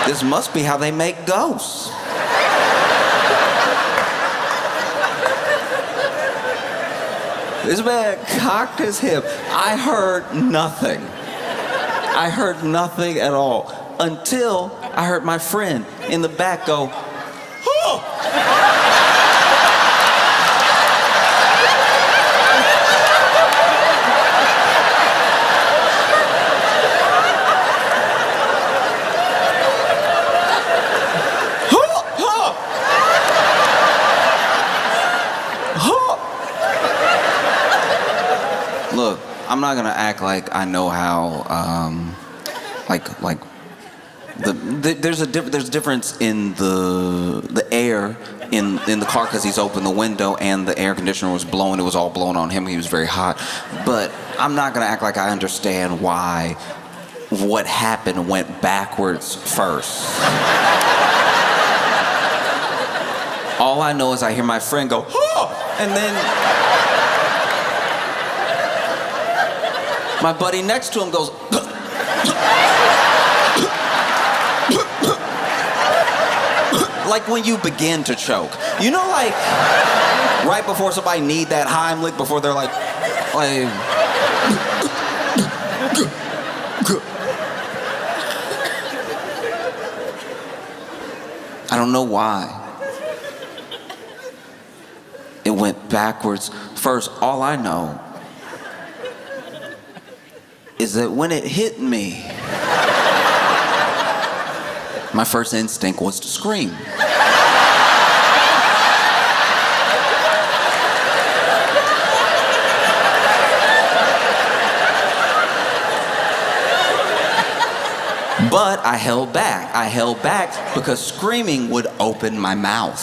This must be how they make ghosts. This man cocked his hip. I heard nothing. I heard nothing at all until I heard my friend in the back go, "Oh!" Look, I'm not gonna act like I know how, there's a difference in the air in the car because he's opened the window and the air conditioner was blowing. It was all blowing on him. He was very hot. But I'm not gonna act like I understand why what happened went backwards first. All I know is I hear my friend go, "Oh!" and then my buddy next to him goes, like when you begin to choke. You know, like, right before somebody need that Heimlich, before they're like, I don't know why. It went backwards first. All I know is that when it hit me, my first instinct was to scream. But I held back. I held back because screaming would open my mouth.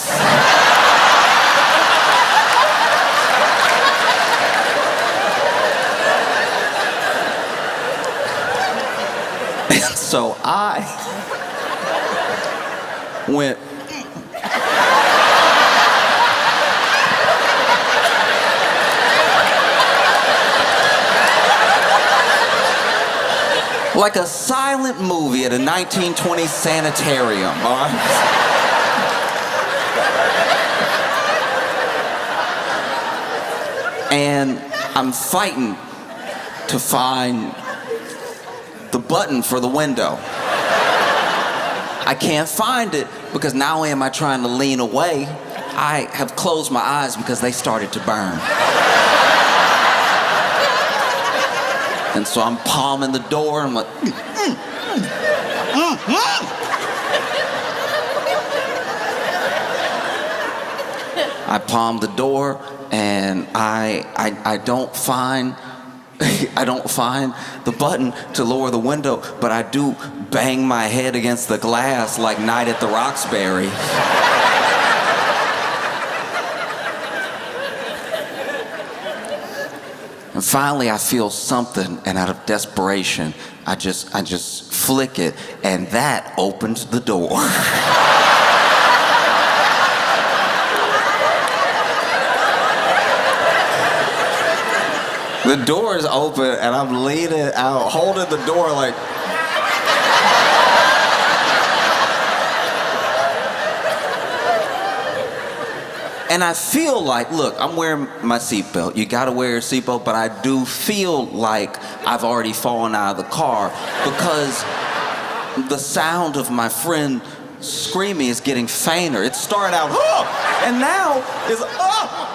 And so I went, Like a silent movie at a 1920s sanitarium, all right? And I'm fighting to find the button for the window. I can't find it because not only am I trying to lean away, I have closed my eyes because they started to burn. And so I'm palming the door, and I'm like, I palm the door, and I don't find the button to lower the window, but I do bang my head against the glass like Night at the Roxbury. And finally I feel something, and out of desperation, I just flick it, and that opens the door. The door is open, and I'm leaning out, holding the door like... And I feel like, look, I'm wearing my seatbelt. You gotta wear your seatbelt, but I do feel like I've already fallen out of the car because the sound of my friend screaming is getting fainter. It started out, oh, and now is, oh.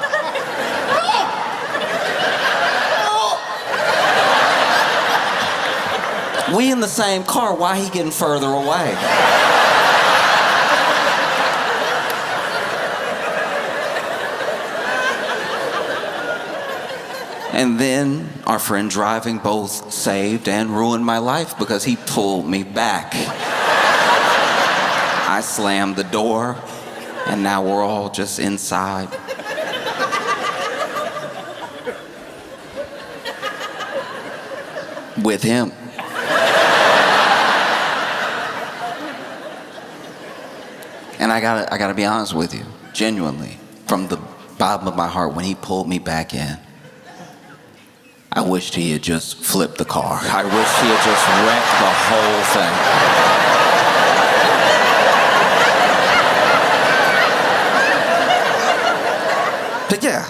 We in the same car, why he getting further away? And then our friend driving both saved and ruined my life because he pulled me back. I slammed the door, and now we're all just inside. With him. And I gotta be honest with you, genuinely, from the bottom of my heart, when he pulled me back in, I wished he had just flipped the car. I wish he had just wrecked the whole thing. But yeah,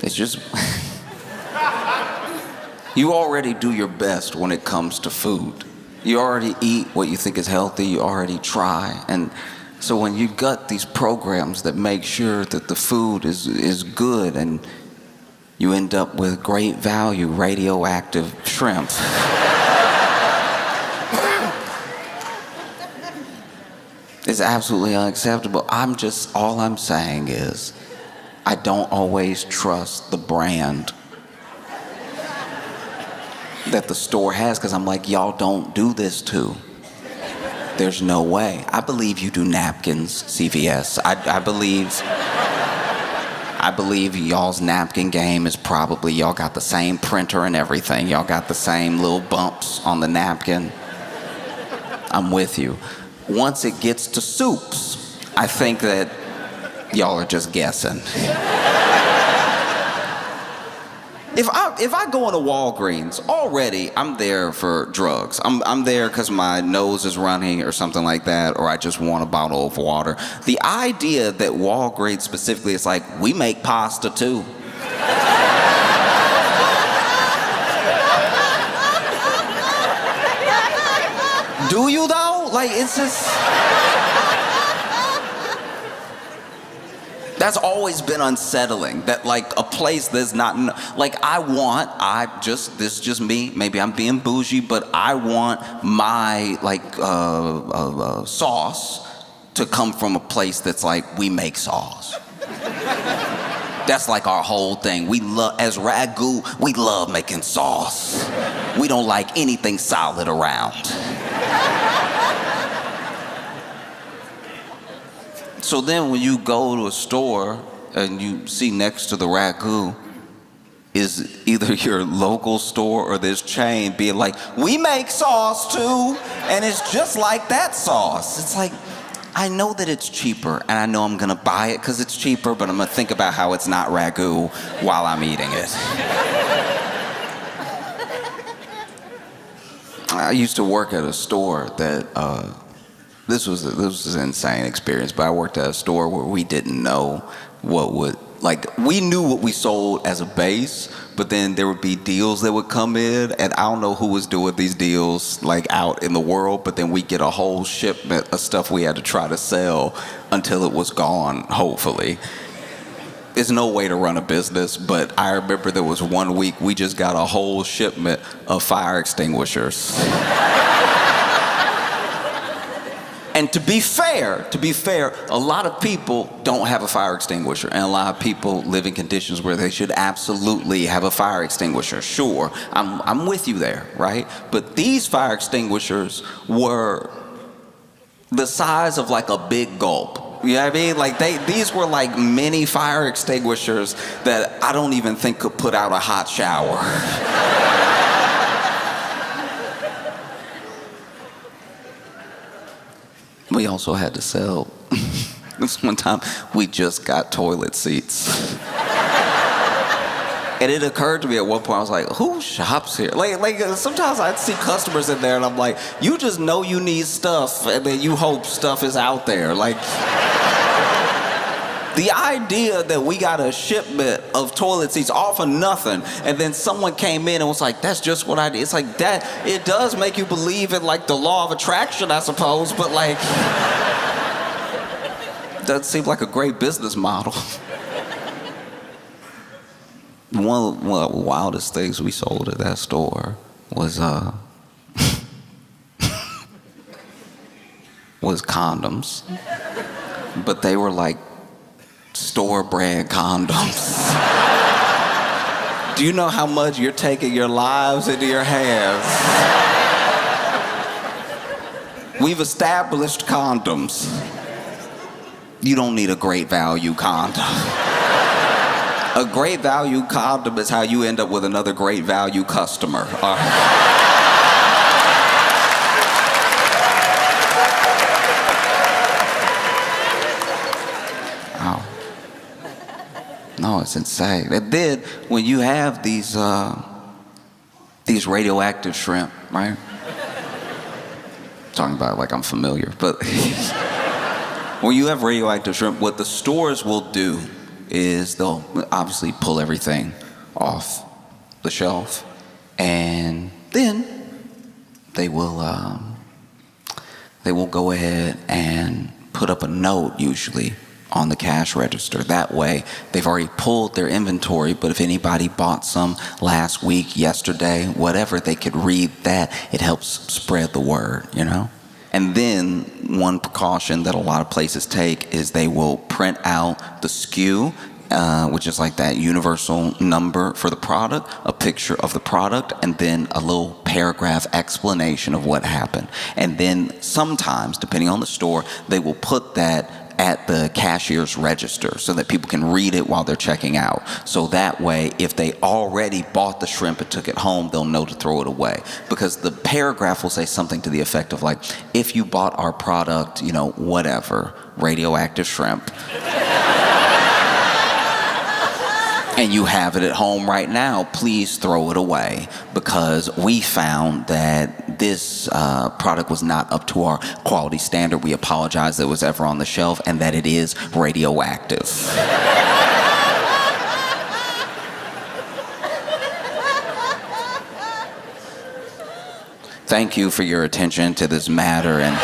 it's just, you already do your best when it comes to food. You already eat what you think is healthy, you already try. And so when you got these programs that make sure that the food is good, and you end up with great value radioactive shrimp. It's absolutely unacceptable. All I'm saying is, I don't always trust the brand that the store has, because I'm like, y'all don't do this too. There's no way. I believe you do napkins, CVS. I believe y'all's napkin game is probably, y'all got the same printer and everything. Y'all got the same little bumps on the napkin. I'm with you. Once it gets to soups, I think that y'all are just guessing. If I go into Walgreens, already I'm there for drugs. I'm there because my nose is running or something like that, or I just want a bottle of water. The idea that Walgreens specifically is like, we make pasta too. Do you though? Like, it's just... That's always been unsettling, that like a place that's not, like this is just me, maybe I'm being bougie, but I want my sauce to come from a place that's like, we make sauce. That's like our whole thing. We love, as Ragu, we love making sauce. We don't like anything solid around. So then when you go to a store and you see next to the Ragu is either your local store or this chain being like, we make sauce too, and it's just like that sauce. It's like, I know that it's cheaper, and I know I'm gonna buy it because it's cheaper, but I'm gonna think about how it's not Ragu while I'm eating it. I used to work at a store that, this was an insane experience, but I worked at a store where we didn't know what would, like, we knew what we sold as a base, but then there would be deals that would come in, and I don't know who was doing these deals, like, out in the world, but then we'd get a whole shipment of stuff we had to try to sell until it was gone, hopefully. There's no way to run a business, but I remember there was one week we just got a whole shipment of fire extinguishers. And to be fair, a lot of people don't have a fire extinguisher, and a lot of people live in conditions where they should absolutely have a fire extinguisher. Sure, I'm with you there, right? But these fire extinguishers were the size of like a big gulp. You know what I mean? Like these were like mini fire extinguishers that I don't even think could put out a hot shower. We also had to sell, this one time, we just got toilet seats. And it occurred to me at one point, I was like, who shops here? Like sometimes I'd see customers in there and I'm like, you just know you need stuff and then you hope stuff is out there. Like, the idea that we got a shipment of toilet seats all for nothing, and then someone came in and was like, that's just what I did. It's like that, it does make you believe in like the law of attraction, I suppose, but like, doesn't seem like a great business model. One of the wildest things we sold at that store was was condoms. But they were like store brand condoms. Do you know how much you're taking your lives into your hands? We've established condoms. You don't need a great value condom. A great value condom is how you end up with another great value customer. No, it's insane. And then when you have these radioactive shrimp, right? Talking about it like I'm familiar, but when you have radioactive shrimp, what the stores will do is they'll obviously pull everything off the shelf, and then they will go ahead and put up a note, usually, on the cash register. That way, they've already pulled their inventory, but if anybody bought some last week, yesterday, whatever, they could read that. It helps spread the word, you know? And then one precaution that a lot of places take is they will print out the SKU, which is like that universal number for the product, a picture of the product, and then a little paragraph explanation of what happened. And then sometimes, depending on the store, they will put that at the cashier's register so that people can read it while they're checking out. So that way, if they already bought the shrimp and took it home, they'll know to throw it away. Because the paragraph will say something to the effect of like, if you bought our product, you know, whatever, radioactive shrimp, and you have it at home right now, please throw it away, because we found that this product was not up to our quality standard. We apologize that it was ever on the shelf, and that it is radioactive. Thank you for your attention to this matter, and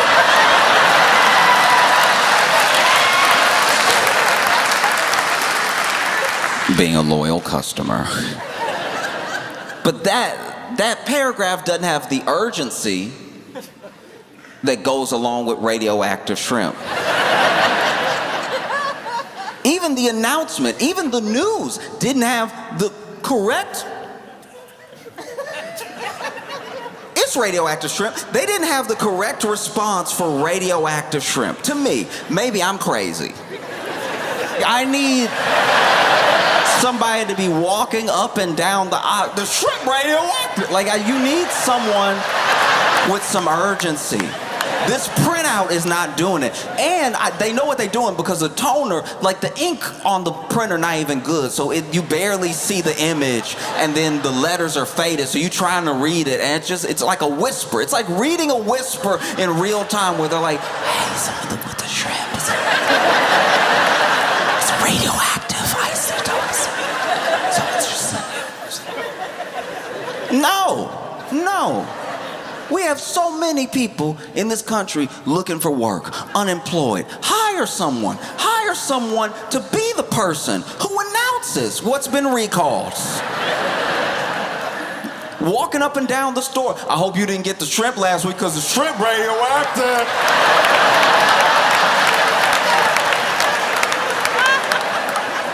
being a loyal customer. But that paragraph doesn't have the urgency that goes along with radioactive shrimp. Even the announcement, even the news didn't have the correct. It's radioactive shrimp. They didn't have the correct response for radioactive shrimp. To me, maybe I'm crazy. I need somebody to be walking up and down the aisle. The shrimp radioactive. Like, you need someone with some urgency. This printout is not doing it. And they know what they're doing because the toner, like the ink on the printer not even good. So you barely see the image, and then the letters are faded. So you're trying to read it, and it's like a whisper. It's like reading a whisper in real time where they're like, hey, something with the shrimp. It's radioactive isotopes. So it's just... No. We have so many people in this country looking for work, unemployed. Hire someone to be the person who announces what's been recalled. Walking up and down the store. I hope you didn't get the shrimp last week because the shrimp radioactive.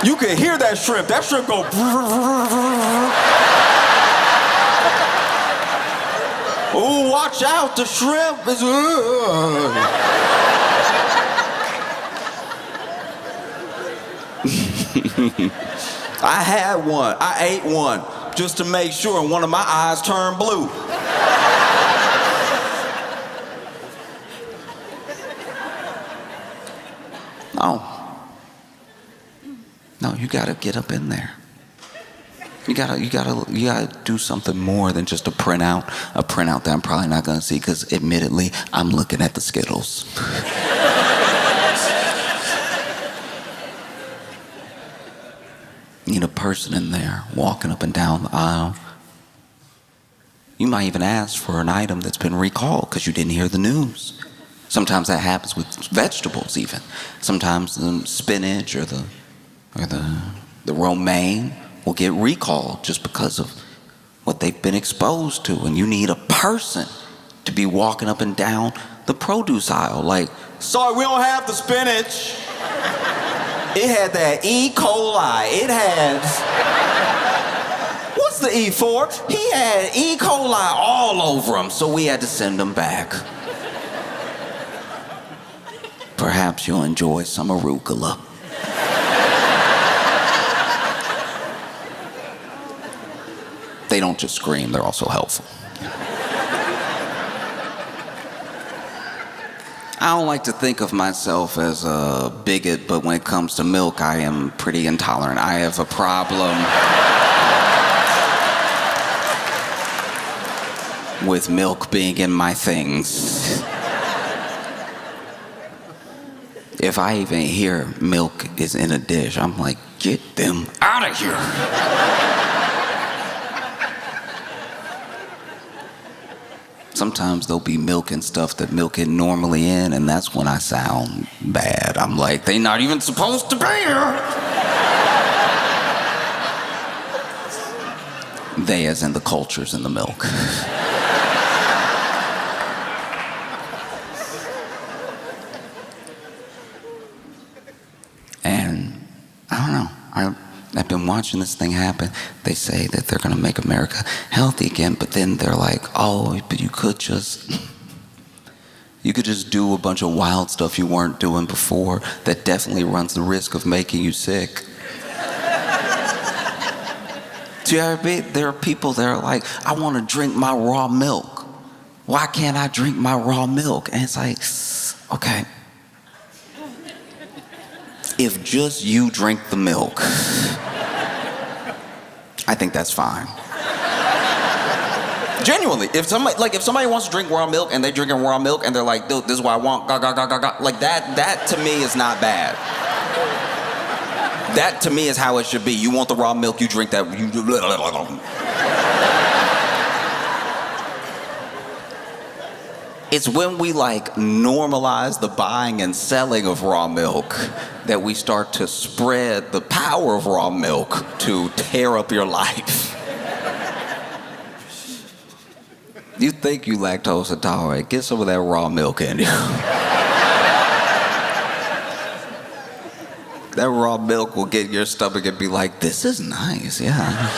You can hear that shrimp. That shrimp go... Oh, watch out, the shrimp is... I had one. I ate one just to make sure, and one of my eyes turned blue. No, you gotta get up in there. You gotta do something more than just a printout that I'm probably not gonna see, because admittedly, I'm looking at the Skittles. Need a person in there walking up and down the aisle. You might even ask for an item that's been recalled because you didn't hear the news. Sometimes that happens with vegetables even. Sometimes the spinach or the romaine will get recalled just because of what they've been exposed to, and you need a person to be walking up and down the produce aisle like, sorry, we don't have the spinach. It had that E. coli. It had... What's the E for? He had E. coli all over him, so we had to send him back. Perhaps you'll enjoy some arugula. They don't just scream, they're also helpful. I don't like to think of myself as a bigot, but when it comes to milk, I am pretty intolerant. I have a problem with milk being in my things. If I even hear milk is in a dish, I'm like, get them out of here. Sometimes there'll be milk and stuff that milk isn't normally in, and that's when I sound bad. I'm like, they not even supposed to be here. They as in the cultures in the milk. And I don't know. I've been watching this thing happen. They say that they're going to make America healthy again, but then they're like, oh, but you could just do a bunch of wild stuff you weren't doing before that definitely runs the risk of making you sick. There are people that are like, I want to drink my raw milk. Why can't I drink my raw milk? And it's like, okay. If just you drink the milk, I think that's fine. Genuinely, if somebody wants to drink raw milk and they're drinking raw milk and they're like, dude, this is what I want, like that to me is not bad. That to me is how it should be. You want the raw milk, you drink that. It's when we normalize the buying and selling of raw milk that we start to spread the power of raw milk to tear up your life. You think you lactose intolerant, get some of that raw milk in you. That raw milk will get in your stomach and be like, this is nice, yeah.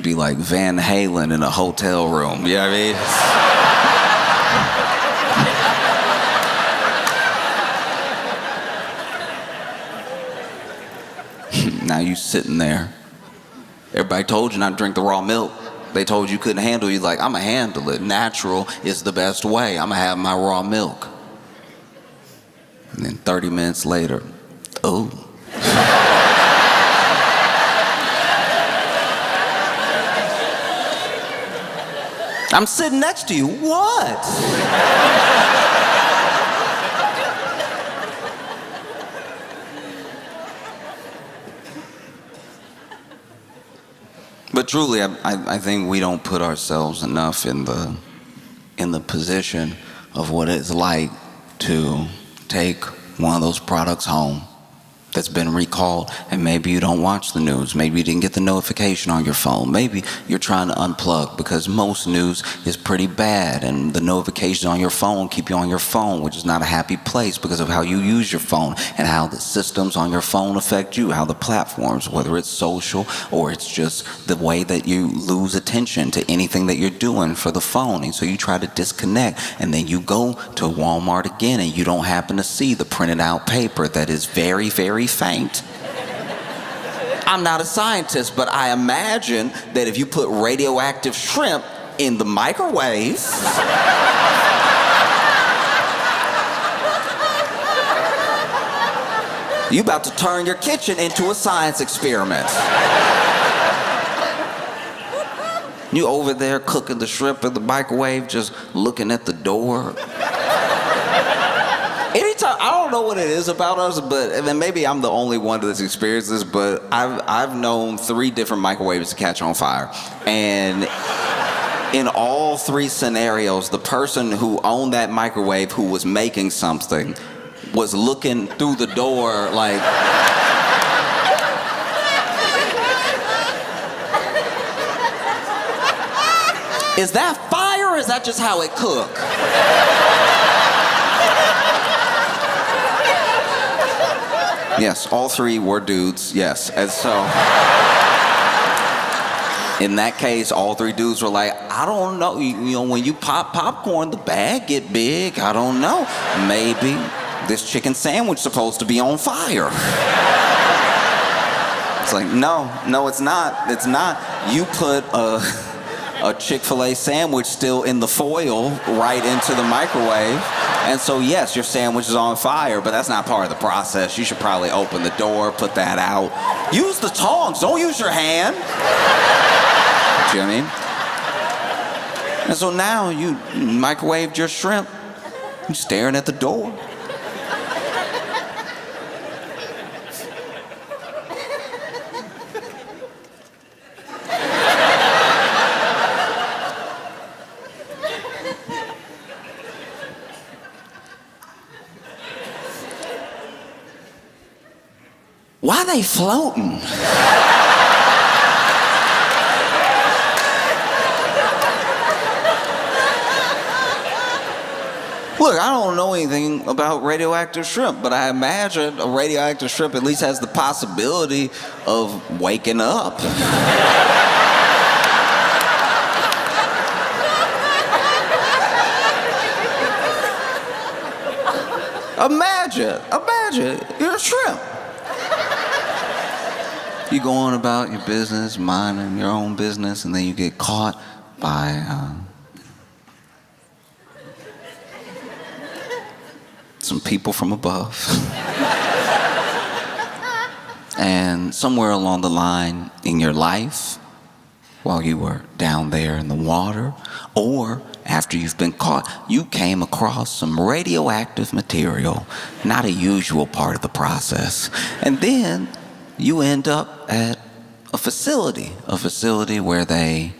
Be like Van Halen in a hotel room, you know what I mean? Now you sitting there. Everybody told you not to drink the raw milk. They told you couldn't handle it. You're like, I'm going to handle it. Natural is the best way. I'm going to have my raw milk. And then 30 minutes later, oh. I'm sitting next to you. What? But truly, I think we don't put ourselves enough in the position of what it's like to take one of those products home that's been recalled, and maybe you don't watch the news. Maybe you didn't get the notification on your phone. Maybe you're trying to unplug because most news is pretty bad, and the notifications on your phone keep you on your phone, which is not a happy place because of how you use your phone and how the systems on your phone affect you, how the platforms, whether it's social or it's just the way that you lose attention to anything that you're doing for the phone. And so you try to disconnect, and then you go to Walmart again, and you don't happen to see the printed out paper that is very, very faint. I'm not a scientist, but I imagine that if you put radioactive shrimp in the microwave, you about to turn your kitchen into a science experiment. You over there cooking the shrimp in the microwave, just looking at the door. Anytime, I don't know what it is about us, but and then maybe I'm the only one that's experienced this, but I've known 3 different microwaves to catch on fire. And in all 3 scenarios, the person who owned that microwave, who was making something, was looking through the door like, is that fire or is that just how it cooked? Yes, all 3 were dudes, yes. And so, in that case, all 3 dudes were like, I don't know, you know, when you pop popcorn, the bag get big, I don't know. Maybe this chicken sandwich supposed to be on fire. It's like, no, it's not. It's not. You put a Chick-fil-A sandwich still in the foil right into the microwave. And so, yes, your sandwich is on fire, but that's not part of the process. You should probably open the door, put that out. Use the tongs, don't use your hand. Do you know what I mean? And so now you microwaved your shrimp, you're staring at the door. Why are they floating? Look, I don't know anything about radioactive shrimp, but I imagine a radioactive shrimp at least has the possibility of waking up. Imagine, you're a shrimp. You go on about your business, minding your own business, and then you get caught by some people from above. And somewhere along the line in your life, while you were down there in the water, or after you've been caught, you came across some radioactive material, not a usual part of the process. And then you end up at a facility where they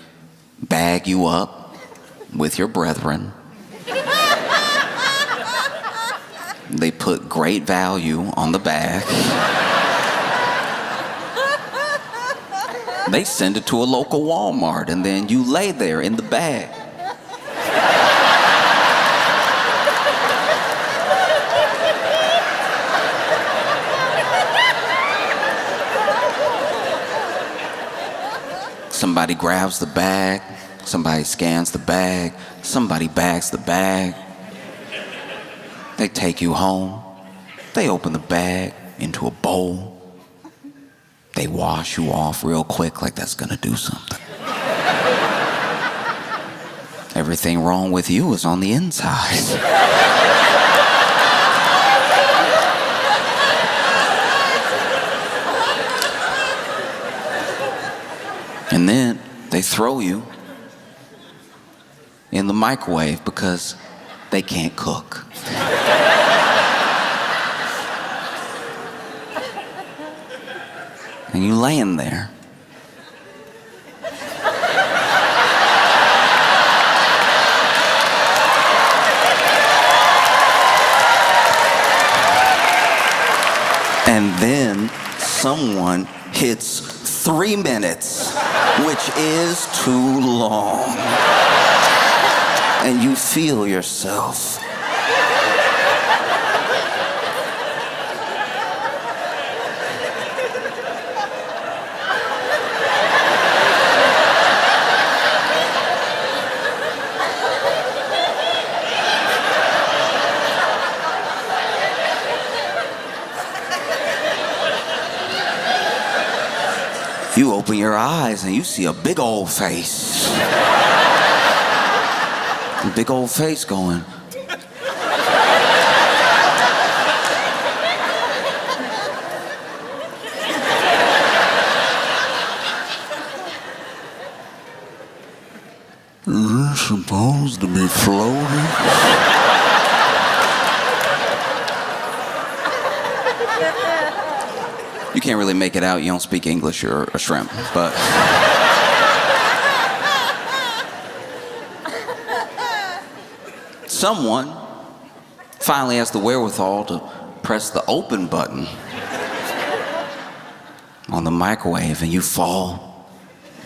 bag you up with your brethren. They put great value on the bag. They send it to a local Walmart, and then you lay there in the bag. Somebody grabs the bag, somebody scans the bag, somebody bags the bag. They take you home. They open the bag into a bowl. They wash you off real quick like that's gonna do something. Everything wrong with you is on the inside. And then they throw you in the microwave because they can't cook. And you laying there. And then someone hits 3 minutes, which is too long. And you feel yourself. You open your eyes and you see a big old face. A big old face going. Is this supposed to be floating? You can't really make it out. You don't speak English or shrimp, but someone finally has the wherewithal to press the open button on the microwave, and you fall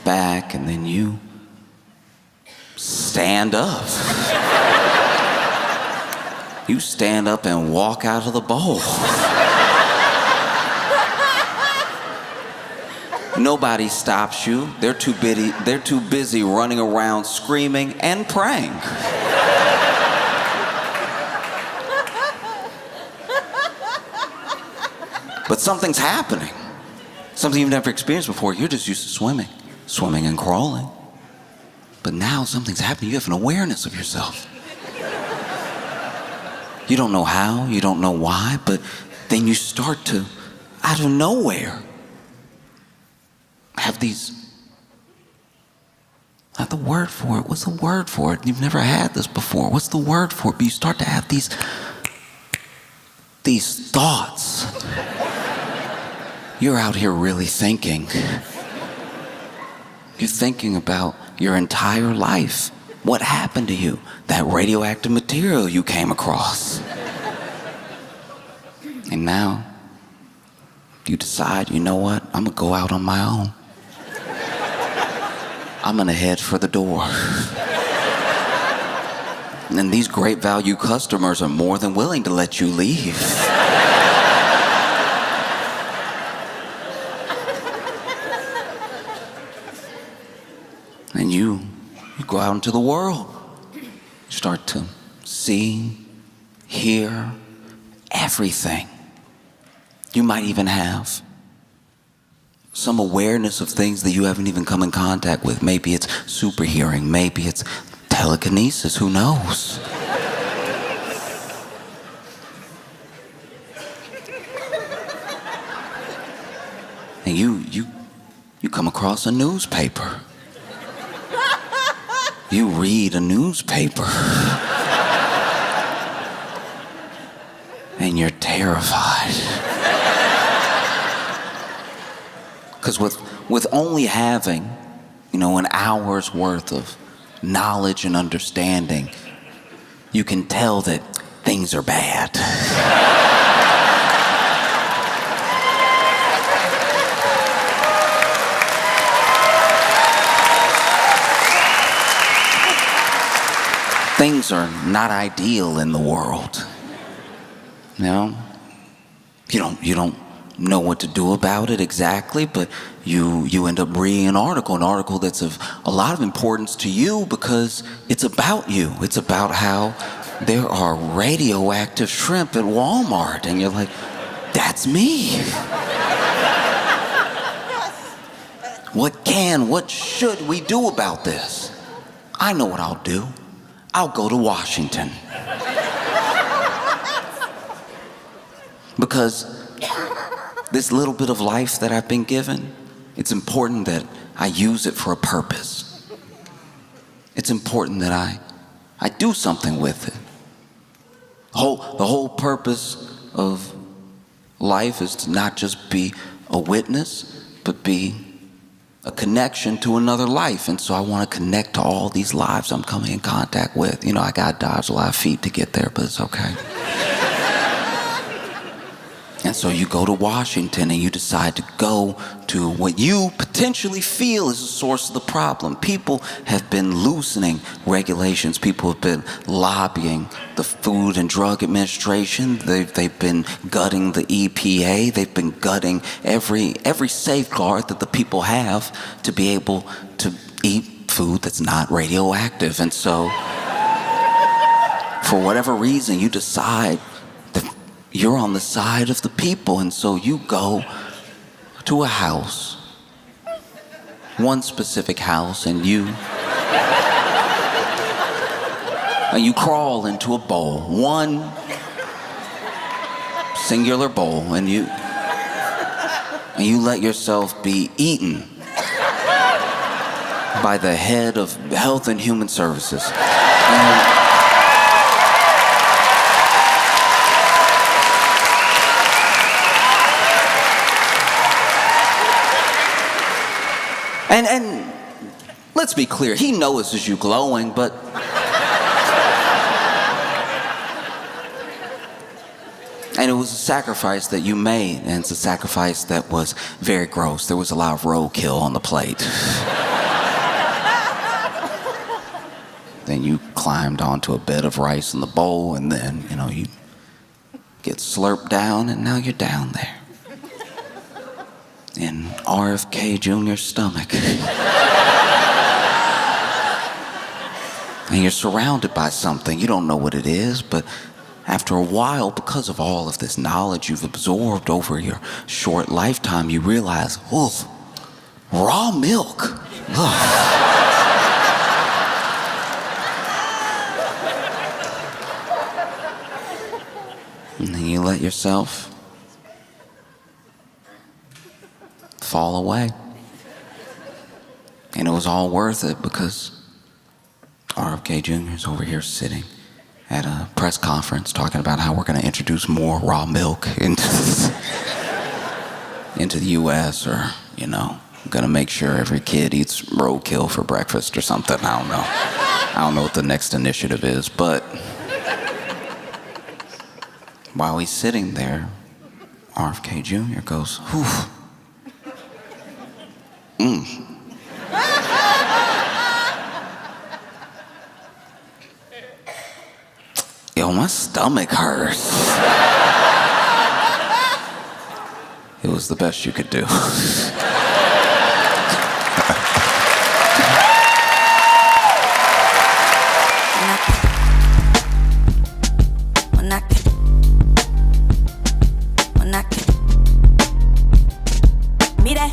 back, and then you stand up. You stand up and walk out of the bowl. Nobody stops you. They're too busy running around screaming and praying. But something's happening. Something you've never experienced before. You're just used to swimming and crawling. But now something's happening. You have an awareness of yourself. You don't know how, you don't know why, but then you start to, out of nowhere, have the word for it. What's the word for it? You've never had this before. What's the word for it? But you start to have these thoughts. You're out here really thinking. You're thinking about your entire life. What happened to you? That radioactive material you came across. And now, you decide, you know what? I'm gonna go out on my own. I'm gonna head for the door. And these great value customers are more than willing to let you leave. And you go out into the world. You start to see, hear everything. You might even have some awareness of things that you haven't even come in contact with. Maybe it's super hearing, maybe it's telekinesis, who knows? And you come across a newspaper. You read a newspaper. And you're terrified. Because with only having, an hour's worth of knowledge and understanding, you can tell that things are bad. Things are not ideal in the world. You don't know what to do about it exactly, but you end up reading an article that's of a lot of importance to you because it's about you. It's about how there are radioactive shrimp at Walmart, and you're like, that's me. What should we do about this? I know what I'll do. I'll go to Washington. Because this little bit of life that I've been given, it's important that I use it for a purpose. It's important that I do something with it. The whole purpose of life is to not just be a witness, but be a connection to another life. And so I want to connect to all these lives I'm coming in contact with. You know, I got to dodge a lot of feet to get there, but it's okay. And so you go to Washington and you decide to go to what you potentially feel is the source of the problem. People have been loosening regulations. People have been lobbying the Food and Drug Administration. They've been gutting the EPA. They've been gutting every safeguard that the people have to be able to eat food that's not radioactive. And so, for whatever reason, you decide you're on the side of the people, and so you go to a house, one specific house, and you crawl into a bowl, one singular bowl, and you let yourself be eaten by the head of Health and Human Services. And let's be clear, he notices you glowing, but and it was a sacrifice that you made, and it's a sacrifice that was very gross. There was a lot of roadkill on the plate. Then you climbed onto a bed of rice in the bowl, and then, you get slurped down, and now you're down there in RFK Jr.'s stomach. And you're surrounded by something. You don't know what it is, but after a while, because of all of this knowledge you've absorbed over your short lifetime, you realize, oh, raw milk. And then you let yourself fall away. And it was all worth it because RFK Jr. is over here sitting at a press conference talking about how we're going to introduce more raw milk into the U.S. or, going to make sure every kid eats roadkill for breakfast or something. I don't know. I don't know what the next initiative is, but while he's sitting there, RFK Jr. goes, whew. Yo, my stomach hurts. It was the best you could do. Mira,